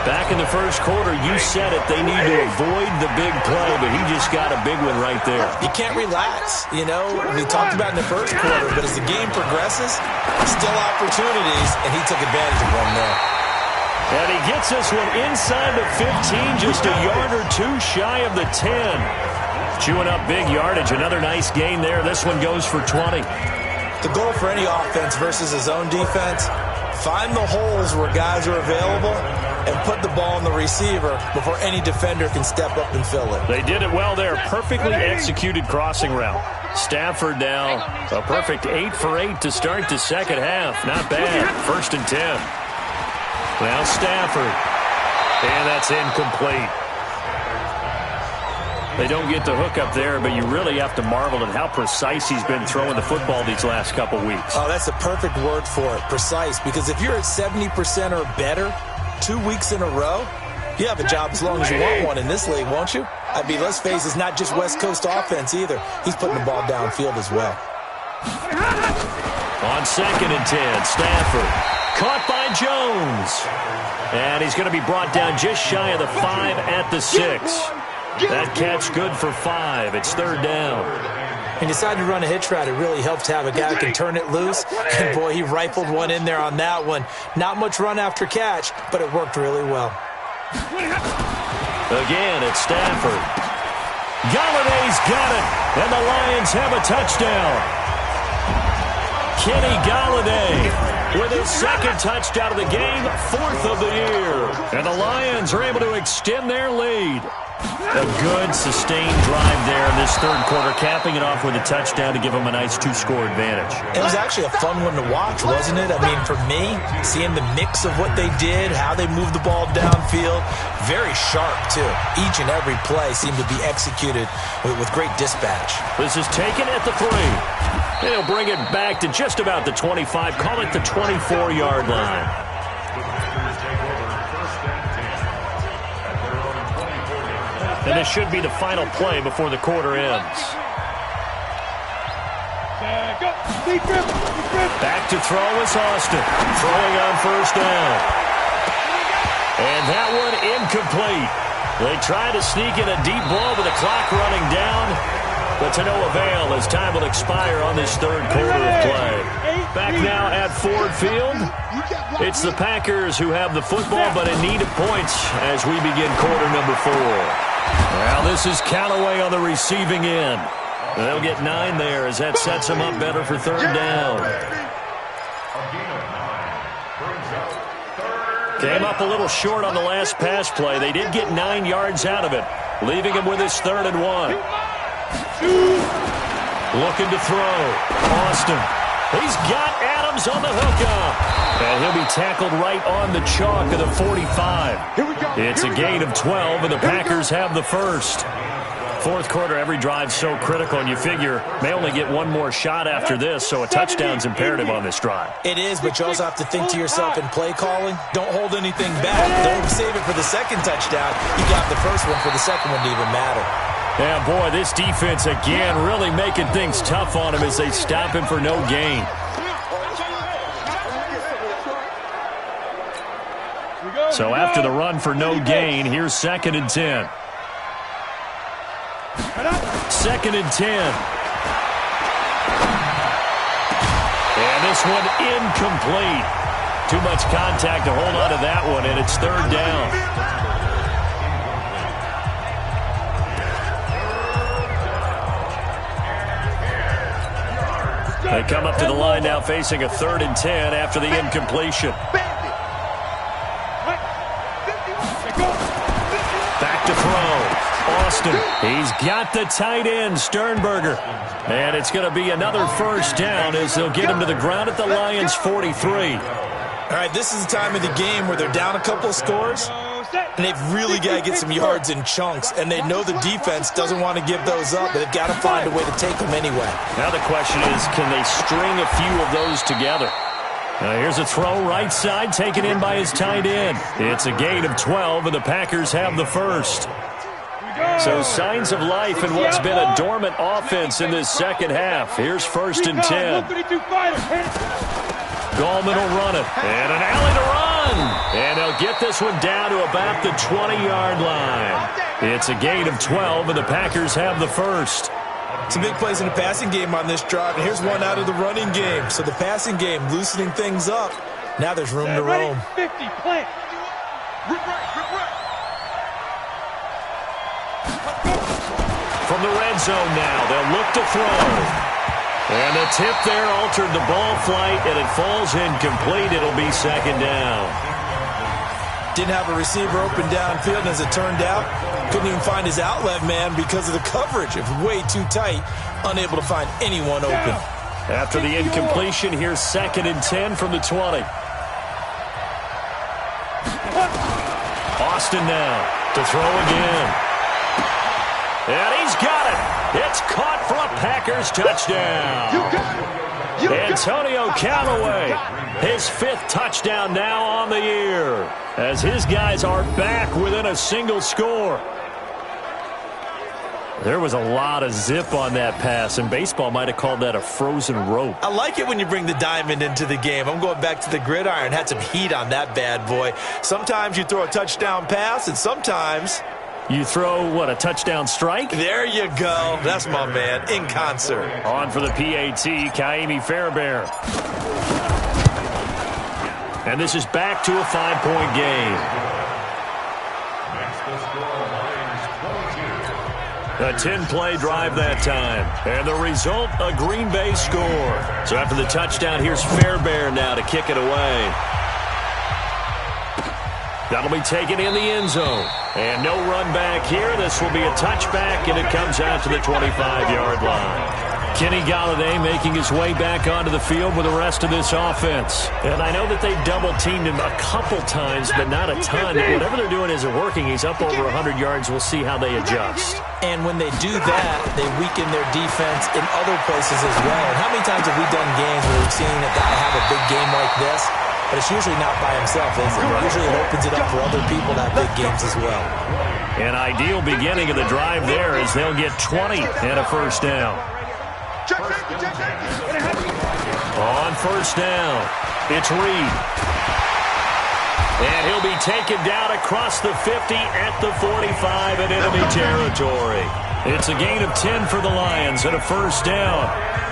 Back in the 1st quarter, you said it, they need to avoid the big play, but he just got a big one right there. You can't relax, you know. We talked about in the 1st quarter, but as the game progresses, still opportunities, and he took advantage of one there. And he gets this one inside the 15, just a yard or 2 shy of the 10. Chewing up big yardage, another nice gain there. This one goes for 20. The goal for any offense versus his own defense, find the holes where guys are available and put the ball on the receiver before any defender can step up and fill it. They did it well there. Perfectly executed crossing route. Stafford now a perfect 8 for 8 to start the 2nd half. Not bad. 1st and 10. Now Stafford. And that's incomplete. They don't get the hook up there, but you really have to marvel at how precise he's been throwing the football these last couple weeks. Oh, that's a perfect word for it, precise, because if you're at 70% or better 2 weeks in a row, you have a job as long as you want one in this league, won't you? I mean, let's face it, it's not just West Coast offense either. He's putting the ball downfield as well. On 2nd and 10, Stafford caught by Jones. And he's going to be brought down just shy of the 5 at the 6. That catch good for 5. It's 3rd down. He decided to run a hitch route. It really helped to have a guy who can turn it loose. And, boy, he rifled one in there on that one. Not much run after catch, but it worked really well. Again, it's Stafford. Galladay's got it. And the Lions have a touchdown. Kenny Galladay with his 2nd touchdown of the game, 4th of the year. And the Lions are able to extend their lead. A good, sustained drive there in this 3rd quarter, capping it off with a touchdown to give them a nice 2-score advantage. It was actually a fun one to watch, wasn't it? I mean, for me, seeing the mix of what they did, how they moved the ball downfield, very sharp, too. Each and every play seemed to be executed with great dispatch. This is taken at the 3. They'll bring it back to just about the 25, call it the 24-yard line. And this should be the final play before the quarter ends. Back to throw is Austin. Throwing on first down. And that one incomplete. They try to sneak in a deep ball with the clock running down, but to no avail as time will expire on this third quarter of play. Back now at Ford Field. It's the Packers who have the football, but in need of points as we begin quarter number 4. Well, this is Callaway on the receiving end. They'll get 9 there as that sets them up better for third down. Came up a little short on the last pass play. They did get 9 yards out of it, leaving him with his 3rd and 1. Looking to throw. Austin. He's got Adams on the hookup. And he'll be tackled right on the chalk of the 45. It's a gain of 12, and the Packers have the first. Fourth quarter, every drive's so critical, and you figure may only get one more shot after this, so a touchdown's imperative on this drive. It is, but you also have to think to yourself in play calling, don't hold anything back. Don't save it for the second touchdown. You got the first one for the second one to even matter. Yeah, boy, this defense again really making things tough on him as they stop him for no gain. So after the run for no gain, here's 2nd and 10. 2nd and 10. And this one incomplete. Too much contact to hold on to that one, and it's 3rd down. They come up to the line now facing a 3rd and 10 after the incompletion. Back to throw. Austin. He's got the tight end, Sternberger. And it's going to be another first down as they'll get him to the ground at the Lions' 43. All right, this is the time of the game where they're down a couple of scores, and they've really got to get some yards in chunks, and they know the defense doesn't want to give those up, but they've got to find a way to take them anyway. Now the question is, can they string a few of those together? Here's a throw right side, taken in by his tight end. It's a gain of 12, and the Packers have the first. So signs of life in what's been a dormant offense in this second half. Here's 1st and 10. Gallman will run it. And an alley to run. And they'll get this one down to about the 20-yard line. It's a gain of 12, and the Packers have the first. Some big plays in the passing game on this drive, and here's one out of the running game. So the passing game loosening things up. Now there's room to roam. 50, plant. From the red zone now, they'll look to throw. And the tip there altered the ball flight, and it falls incomplete. It'll be 2nd down. Didn't have a receiver open downfield, and as it turned out, couldn't even find his outlet man because of the coverage. It was way too tight, unable to find anyone open. After the incompletion, here's 2nd and 10 from the 20. Austin now to throw again. And he's got it. It's caught for a Packers touchdown. Antonio Callaway, his 5th touchdown now on the year, as his guys are back within a single score. There was a lot of zip on that pass, and baseball might have called that a frozen rope. I like it when you bring the diamond into the game. I'm going back to the gridiron. Had some heat on that bad boy. Sometimes you throw a touchdown pass, and sometimes you throw, what, a touchdown strike? There you go. That's my man, in concert. On for the PAT, Kaimi Fairbairn. And this is back to a 5-point game. A 10-play drive that time. And the result, a Green Bay score. So after the touchdown, here's Fairbairn now to kick it away. That'll be taken in the end zone. And no run back here. This will be a touchback, and it comes out to the 25-yard line. Kenny Golladay making his way back onto the field with the rest of this offense. And I know that they've double-teamed him a couple times, but not a ton. Whatever they're doing isn't working. He's up over 100 yards. We'll see how they adjust. And when they do that, they weaken their defense in other places as well. And how many times have we done games where we've seen a guy have a big game like this? But it's usually not by himself, is it? Usually it opens it up for other people to have big games as well. An ideal beginning of the drive there as they'll get 20 and a first down. Check safety. On first down, it's Reed. And he'll be taken down across the 50 at the 45 in enemy territory. It's a gain of 10 for the Lions and a first down.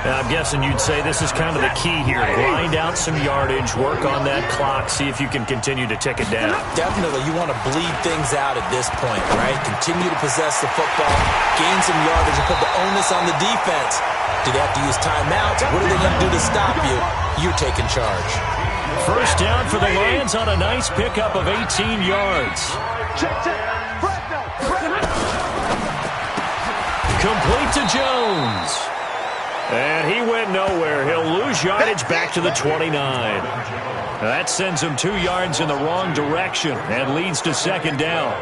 Now, I'm guessing you'd say this is kind of the key here. Grind out some yardage, work on that clock, see if you can continue to tick it down. Definitely, you want to bleed things out at this point, right? Continue to possess the football, gain some yardage, and put the onus on the defense. Do they have to use timeouts? What are they going to do to stop you? You're taking charge. First down for the Lions on a nice pickup of 18 yards. Complete to Jones. And he went nowhere. He'll lose yardage back to the 29. That sends him 2 yards in the wrong direction and leads to second down.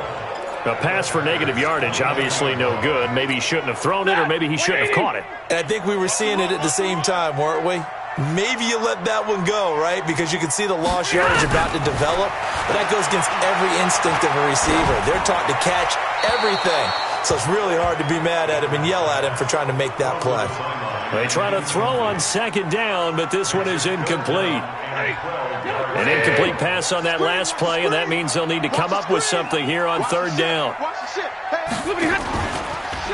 A pass for negative yardage, obviously no good. Maybe he shouldn't have thrown it, or maybe he shouldn't have caught it. And I think we were seeing it at the same time, weren't we? Maybe you let that one go, right? Because you can see the lost yardage about to develop. But that goes against every instinct of a receiver. They're taught to catch everything. So it's really hard to be mad at him and yell at him for trying to make that play. They try to throw on second down, but this one is incomplete. An incomplete pass on that last play, and that means they'll need to come up with something here on third down.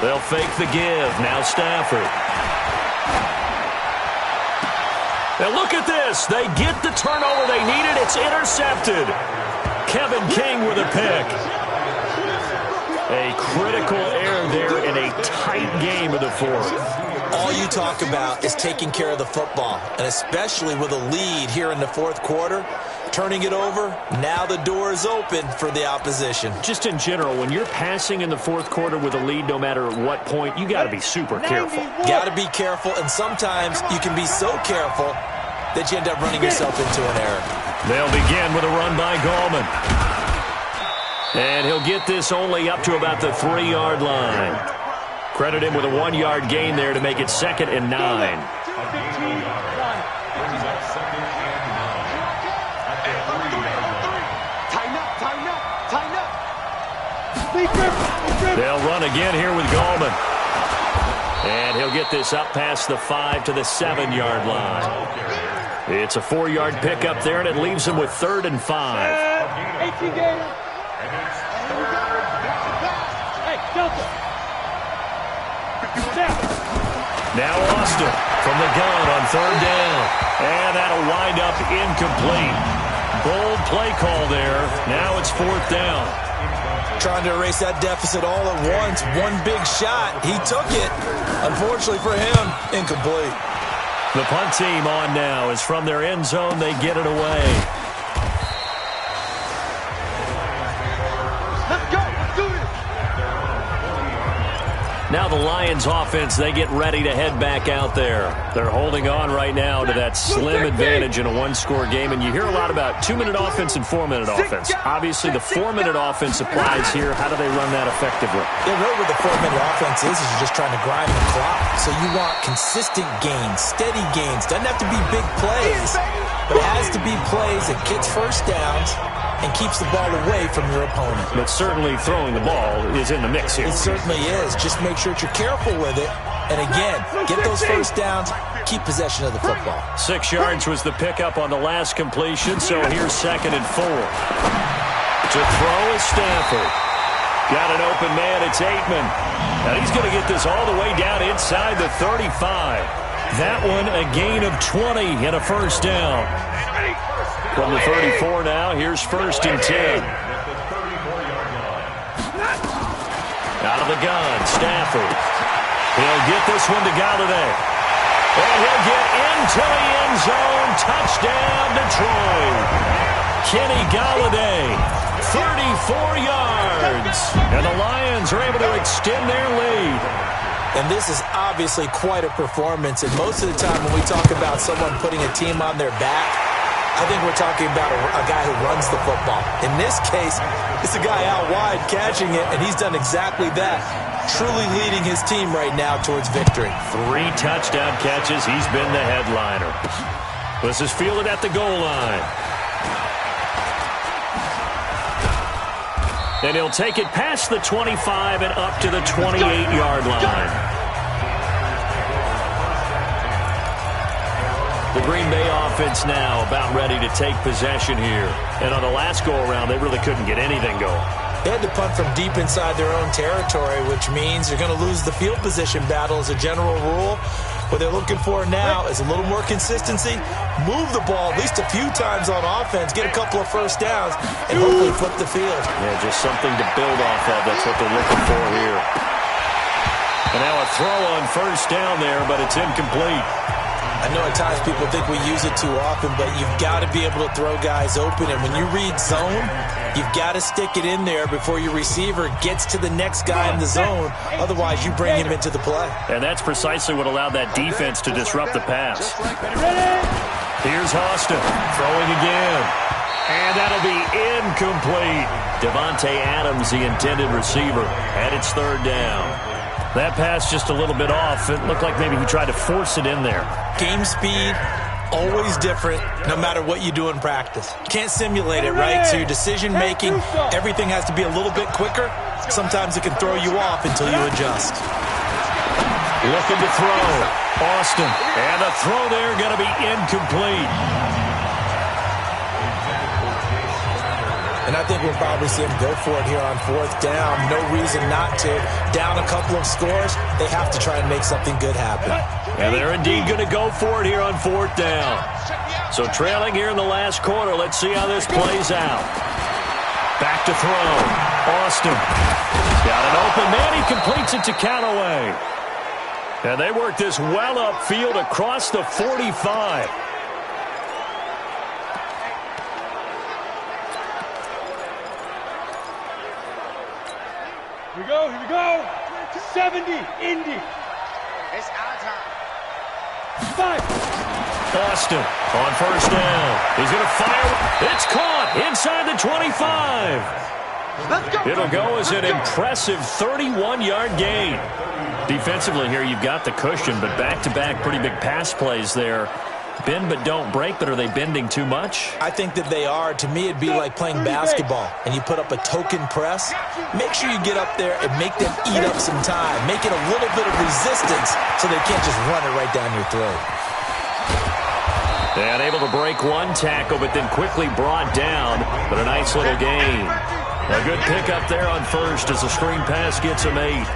They'll fake the give. Now Stafford. Now look at this. They get the turnover they needed. It's intercepted. Kevin King with a pick. A critical error there in a tight game of the fourth. All you talk about is taking care of the football, and especially with a lead here in the fourth quarter, turning it over, now the door is open for the opposition. Just in general, when you're passing in the fourth quarter with a lead, no matter at what point, you got to be super careful. Got to be careful, and sometimes you can be so careful that you end up running yourself into an error. They'll begin with a run by Gallman. And he'll get this only up to about the 3-yard line. Credit him with a 1-yard gain there to make it 2nd and 9. They'll run again here with Gallman. And he'll get this up past the 5 to the 7-yard line. It's a 4-yard pickup there, and it leaves him with 3rd and 5. Now Austin from the gun on 3rd down. And that'll wind up incomplete. Bold play call there. Now it's 4th down. Trying to erase that deficit all at once. One big shot. He took it. Unfortunately for him, incomplete. The punt team on now is from their end zone. They get it away. Now the Lions offense, they get ready to head back out there. They're holding on right now to that slim advantage in a one-score game. And you hear a lot about 2-minute offense and 4-minute offense. Obviously, the 4-minute offense applies here. How do they run that effectively? Yeah, really what the 4-minute offense is you're just trying to grind the clock. So you want consistent gains, steady gains. Doesn't have to be big plays, but it has to be plays that gets first downs and keeps the ball away from your opponent. But certainly throwing the ball is in the mix here. It certainly is. Just make sure that you're careful with it. And again, get those first downs, keep possession of the football. 6 yards was the pickup on the last completion, so here's 2nd and 4. To throw is Stafford. Got an open man, it's Aikman. Now he's going to get this all the way down inside the 35. That one a gain of 20 and a first down. From the 34 now, here's 1st and 10. Out of the gun, Stafford. He'll get this one to Galladay. And he'll get into the end zone. Touchdown, Detroit. Kenny Galladay, 34 yards. And the Lions are able to extend their lead. And this is obviously quite a performance. And most of the time when we talk about someone putting a team on their back, I think we're talking about a guy who runs the football. In this case, it's a guy out wide catching it, and he's done exactly that. Truly leading his team right now towards victory. 3 touchdown catches. He's been the headliner. This is fielded at the goal line. And he'll take it past the 25 and up to the 28-yard line. The Green Bay offense now about ready to take possession here. And on the last go-around, they really couldn't get anything going. They had to punt from deep inside their own territory, which means you're going to lose the field position battle as a general rule. What they're looking for now is a little more consistency, move the ball at least a few times on offense, get a couple of first downs, and hopefully flip the field. Yeah, just something to build off of. That's what they're looking for here. And now a throw on first down there, but it's incomplete. I know at times people think we use it too often, but you've got to be able to throw guys open. And when you read zone, you've got to stick it in there before your receiver gets to the next guy in the zone. Otherwise, you bring him into the play. And that's precisely what allowed that defense to disrupt the pass. Here's Austin throwing again. And that'll be incomplete. Davante Adams, the intended receiver, and it's third down. That pass just a little bit off. It looked like maybe he tried to force it in there. Game speed, always different, no matter what you do in practice. You can't simulate it, right? So your decision-making, everything has to be a little bit quicker. Sometimes it can throw you off until you adjust. Looking to throw. Austin. And the throw there going to be incomplete. And I think we'll probably see him go for it here on fourth down. No reason not to. Down a couple of scores, they have to try and make something good happen. And they're indeed going to go for it here on fourth down. So trailing here in the last quarter. Let's see how this plays out. Back to throw. Austin. Got an open man. He completes it to Callaway. And they work this well upfield across the 45. Here we go. 70, Indy. It's our time. 5. Austin on first down. He's going to fire. It's caught inside the 25. Let's go. It'll go as an impressive 31-yard gain. Defensively here, you've got the cushion, but back-to-back pretty big pass plays there. Bend but don't break, but are they bending too much? I think that they are. To me, it'd be like playing basketball, and you put up a token press. Make sure you get up there and make them eat up some time. Make it a little bit of resistance so they can't just run it right down your throat. And able to break one tackle, but then quickly brought down. But a nice little gain. A good pickup there on first as the screen pass gets him 8.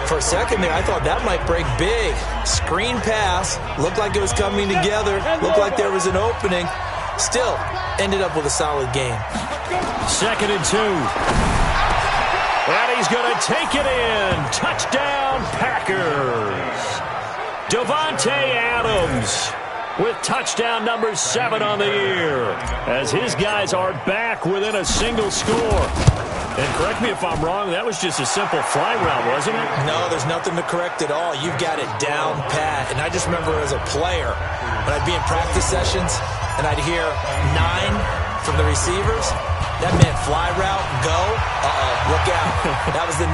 For a second there, I thought that might break big. Screen pass. Looked like it was coming together. Looked like there was an opening. Still, ended up with a solid game. 2nd and 2. And he's going to take it in. Touchdown, Packers. Davante Adams with touchdown number 7 on the year, as his guys are back within a single score. And correct me if I'm wrong, that was just a simple fly route, wasn't it? No, there's nothing to correct at all. You've got it down pat. And I just remember as a player, when I'd be in practice sessions and I'd hear 9 from the receivers, that meant fly route, go, look out. That was the 9,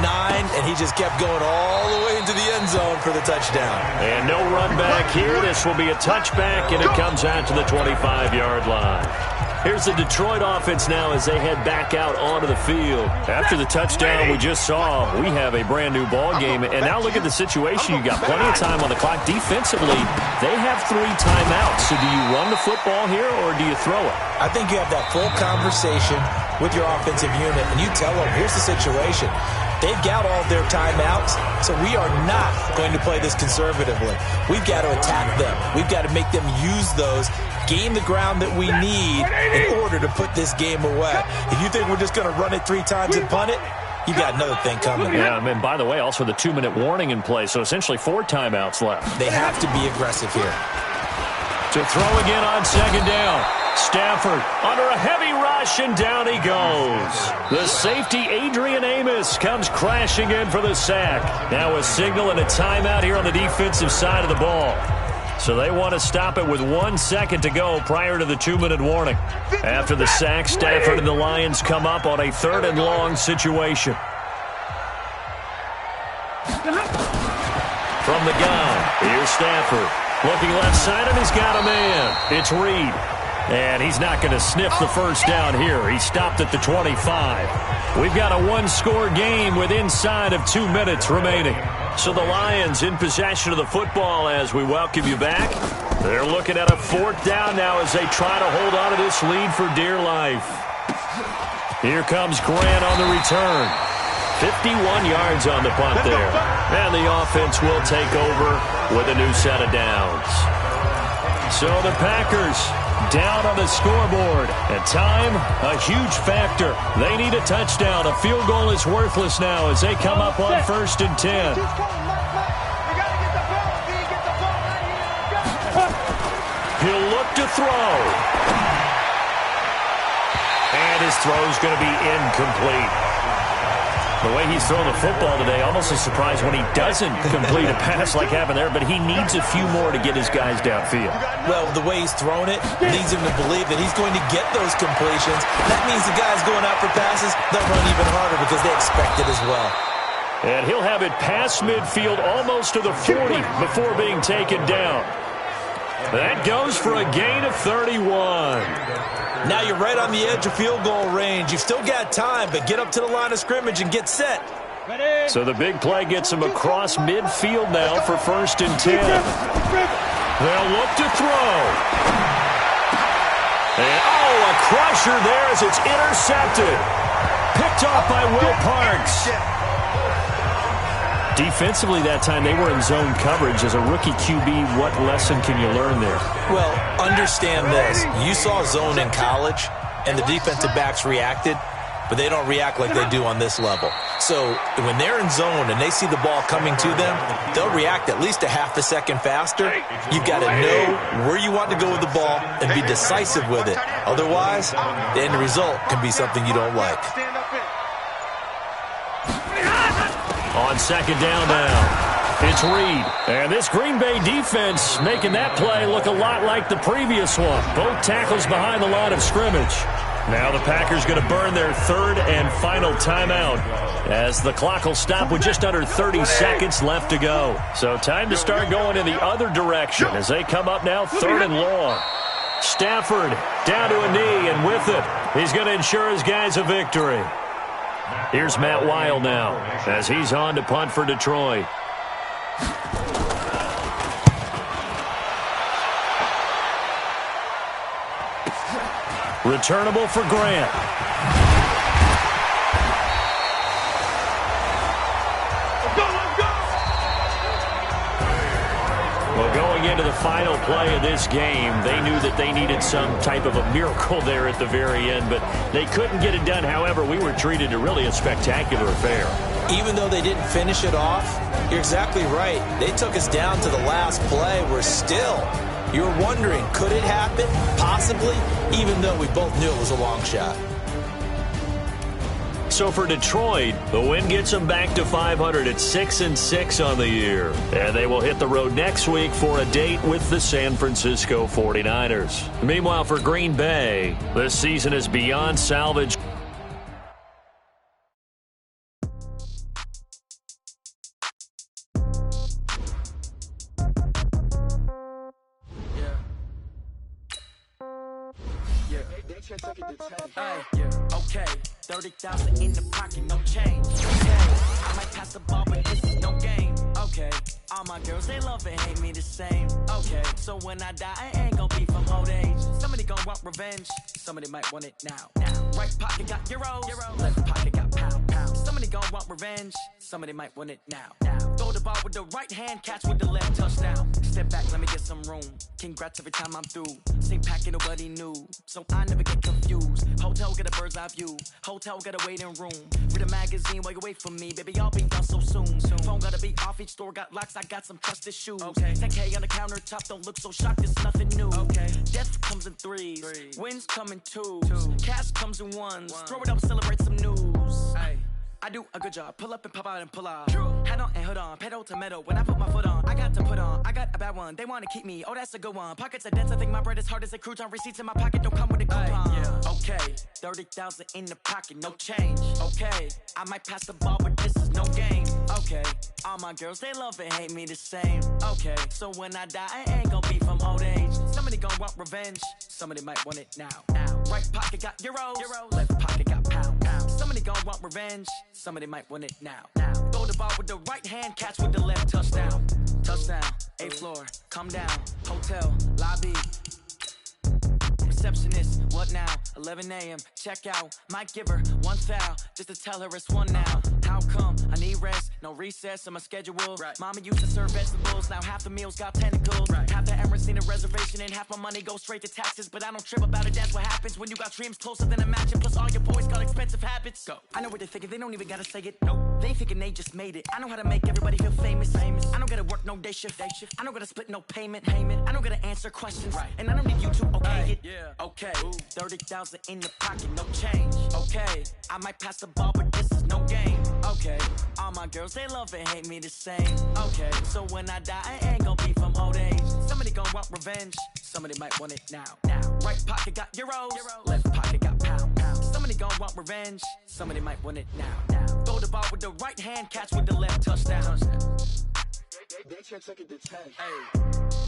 and he just kept going all the way into the end zone for the touchdown. And no run back here. This will be a touchback, and it comes out to the 25-yard line. Here's the Detroit offense now as they head back out onto the field. After the touchdown we just saw, we have a brand-new ball game. And now look at the situation. You got plenty of time on the clock. Defensively, they have 3 timeouts. So do you run the football here or do you throw it? I think you have that full conversation with your offensive unit, and you tell them, here's the situation. They've got all their timeouts, so we are not going to play this conservatively. We've got to attack them. We've got to make them use those, gain the ground that we need in order to put this game away. If you think we're just going to run it 3 times and punt it, you got another thing coming. Yeah, and by the way, also the 2-minute warning in play, so essentially 4 timeouts left. They have to be aggressive here. To throw again on 2nd down. Stafford under a heavy rush, and down he goes. The safety, Adrian Amos, comes crashing in for the sack. Now a signal and a timeout here on the defensive side of the ball. So they want to stop it with 1 second to go prior to the 2-minute warning. After the sack, Stafford and the Lions come up on a 3rd and long situation. From the gun, here's Stafford. Looking left side, and he's got a man. It's Reed. And he's not going to sniff the first down here. He stopped at the 25. We've got a 1-score game with inside of 2 minutes remaining. So the Lions in possession of the football as we welcome you back. They're looking at a 4th down now as they try to hold on to this lead for dear life. Here comes Grant on the return. 51 yards on the punt there. And the offense will take over with a new set of downs. So the Packers down on the scoreboard. And time, a huge factor. They need a touchdown. A field goal is worthless now as they come up on 1st and 10. He'll look to throw. And his throw's going to be incomplete. The way he's throwing the football today, almost a surprise when he doesn't complete a pass like happened there, but he needs a few more to get his guys downfield. Well, the way he's thrown it leads him to believe that he's going to get those completions. That means the guys going out for passes, they'll run even harder because they expect it as well. And he'll have it past midfield almost to the 40 before being taken down. That goes for a gain of 31. Now you're right on the edge of field goal range. You've still got time, but get up to the line of scrimmage and get set. So the big play gets him across midfield now for 1st and 10. They'll look to throw. And, a crusher there as it's intercepted. Picked off by Will Parks. Defensively that time, they were in zone coverage. As a rookie QB, what lesson can you learn there? Well, understand this. You saw zone in college, and the defensive backs reacted, but they don't react like they do on this level. So when they're in zone and they see the ball coming to them, they'll react at least a half a second faster. You've got to know where you want to go with the ball and be decisive with it. Otherwise, the end result can be something you don't like. On 2nd down now, it's Reed. And this Green Bay defense making that play look a lot like the previous one. Both tackles behind the line of scrimmage. Now the Packers going to burn their 3rd and final timeout as the clock will stop with just under 30 seconds left to go. So time to start going in the other direction as they come up now 3rd and long. Stafford down to a knee, and with it, he's going to ensure his guys a victory. Here's Matt Weil now as he's on to punt for Detroit. Returnable for Grant. Well, going into the final play of this game, they knew that they needed some type of a miracle there at the very end, but they couldn't get it done. However, we were treated to really a spectacular affair. Even though they didn't finish it off, you're exactly right. They took us down to the last play. We're still, you're wondering, could it happen? Possibly, even though we both knew it was a long shot. So for Detroit, the win gets them back to 500 at 6-6 on the year. And they will hit the road next week for a date with the San Francisco 49ers. Meanwhile, for Green Bay, this season is beyond salvage. Okay, 30,000 in the pocket, no change. Okay, I might pass the ball, but this is no game. Okay, all my girls, they love and hate me the same. Okay, so when I die, I ain't gonna be from old age. Somebody gonna want revenge, somebody might want it now. Right pocket got euros, left pocket got pound. Somebody gonna want revenge, somebody might want it now. Throw the ball with the right hand, catch with the left, touchdown. Step back, let me get some room. Congrats every time I'm through. Same packet, nobody knew, so I never get confused. Hotel get a bird's eye view. Hotel got a waiting room. Read a magazine while you wait for me. Baby, I'll be done so soon. Phone gotta be off. Each store got locks. I got some trusted shoes. Okay. 10K on the countertop. Don't look so shocked. It's nothing new. Okay. Death comes in threes. Wins come in twos. Cash comes in ones. Throw it up, celebrate some news. Ay. I do a good job. Pull up and pop out and pull off. Hat on and hood on. Pedal to metal. When I put my foot on, I got to put on. I got a bad one. They want to keep me. Oh, that's a good one. Pockets are dense. I think my bread is hard as a crouton. Receipts in my pocket don't come with a coupon. Yeah. Okay. 30,000 in the pocket. No change. Okay. I might pass the ball, but this is no game. Okay. All my girls, they love and hate me the same. Okay. So when I die, I ain't gonna be from old age. Somebody gonna want revenge. Somebody might want it now. Right pocket got euros. Left pocket got pound. Somebody gonna want revenge. Somebody might want it now. Throw the ball with the right hand, catch with the left, touchdown. Touchdown, 8th floor, come down, hotel, lobby. Receptionist, what now? 11 a.m., check out. Might give her one foul, just to tell her it's one now. How come? I need rest, no recess in my schedule. Right. Mama used to serve vegetables, now half the meals got tentacles. Right. Half the Emirates need a reservation and half my money goes straight to taxes. But I don't trip about it, that's what happens when you got dreams closer than a match. And plus all your boys got expensive habits. Go. I know what they're thinking, they don't even gotta say it. Nope. They thinking they just made it. I know how to make everybody feel famous. I don't gotta work no day shift. I don't gotta split no payment. I don't gotta answer questions. Right. And I don't need you to okay it. Yeah. Okay, 30,000 in the pocket, no change. Okay, I might pass the ball, but this is no game. Okay, all my girls, they love and hate me the same. Okay, so when I die, I ain't gon' be from old age. Somebody gon' want revenge, somebody might want it now. Right pocket got euros, left pocket got pounds. Somebody gon' want revenge, somebody might want it now. Throw the ball with the right hand, catch with the left, touchdown. They check second to 10. Hey.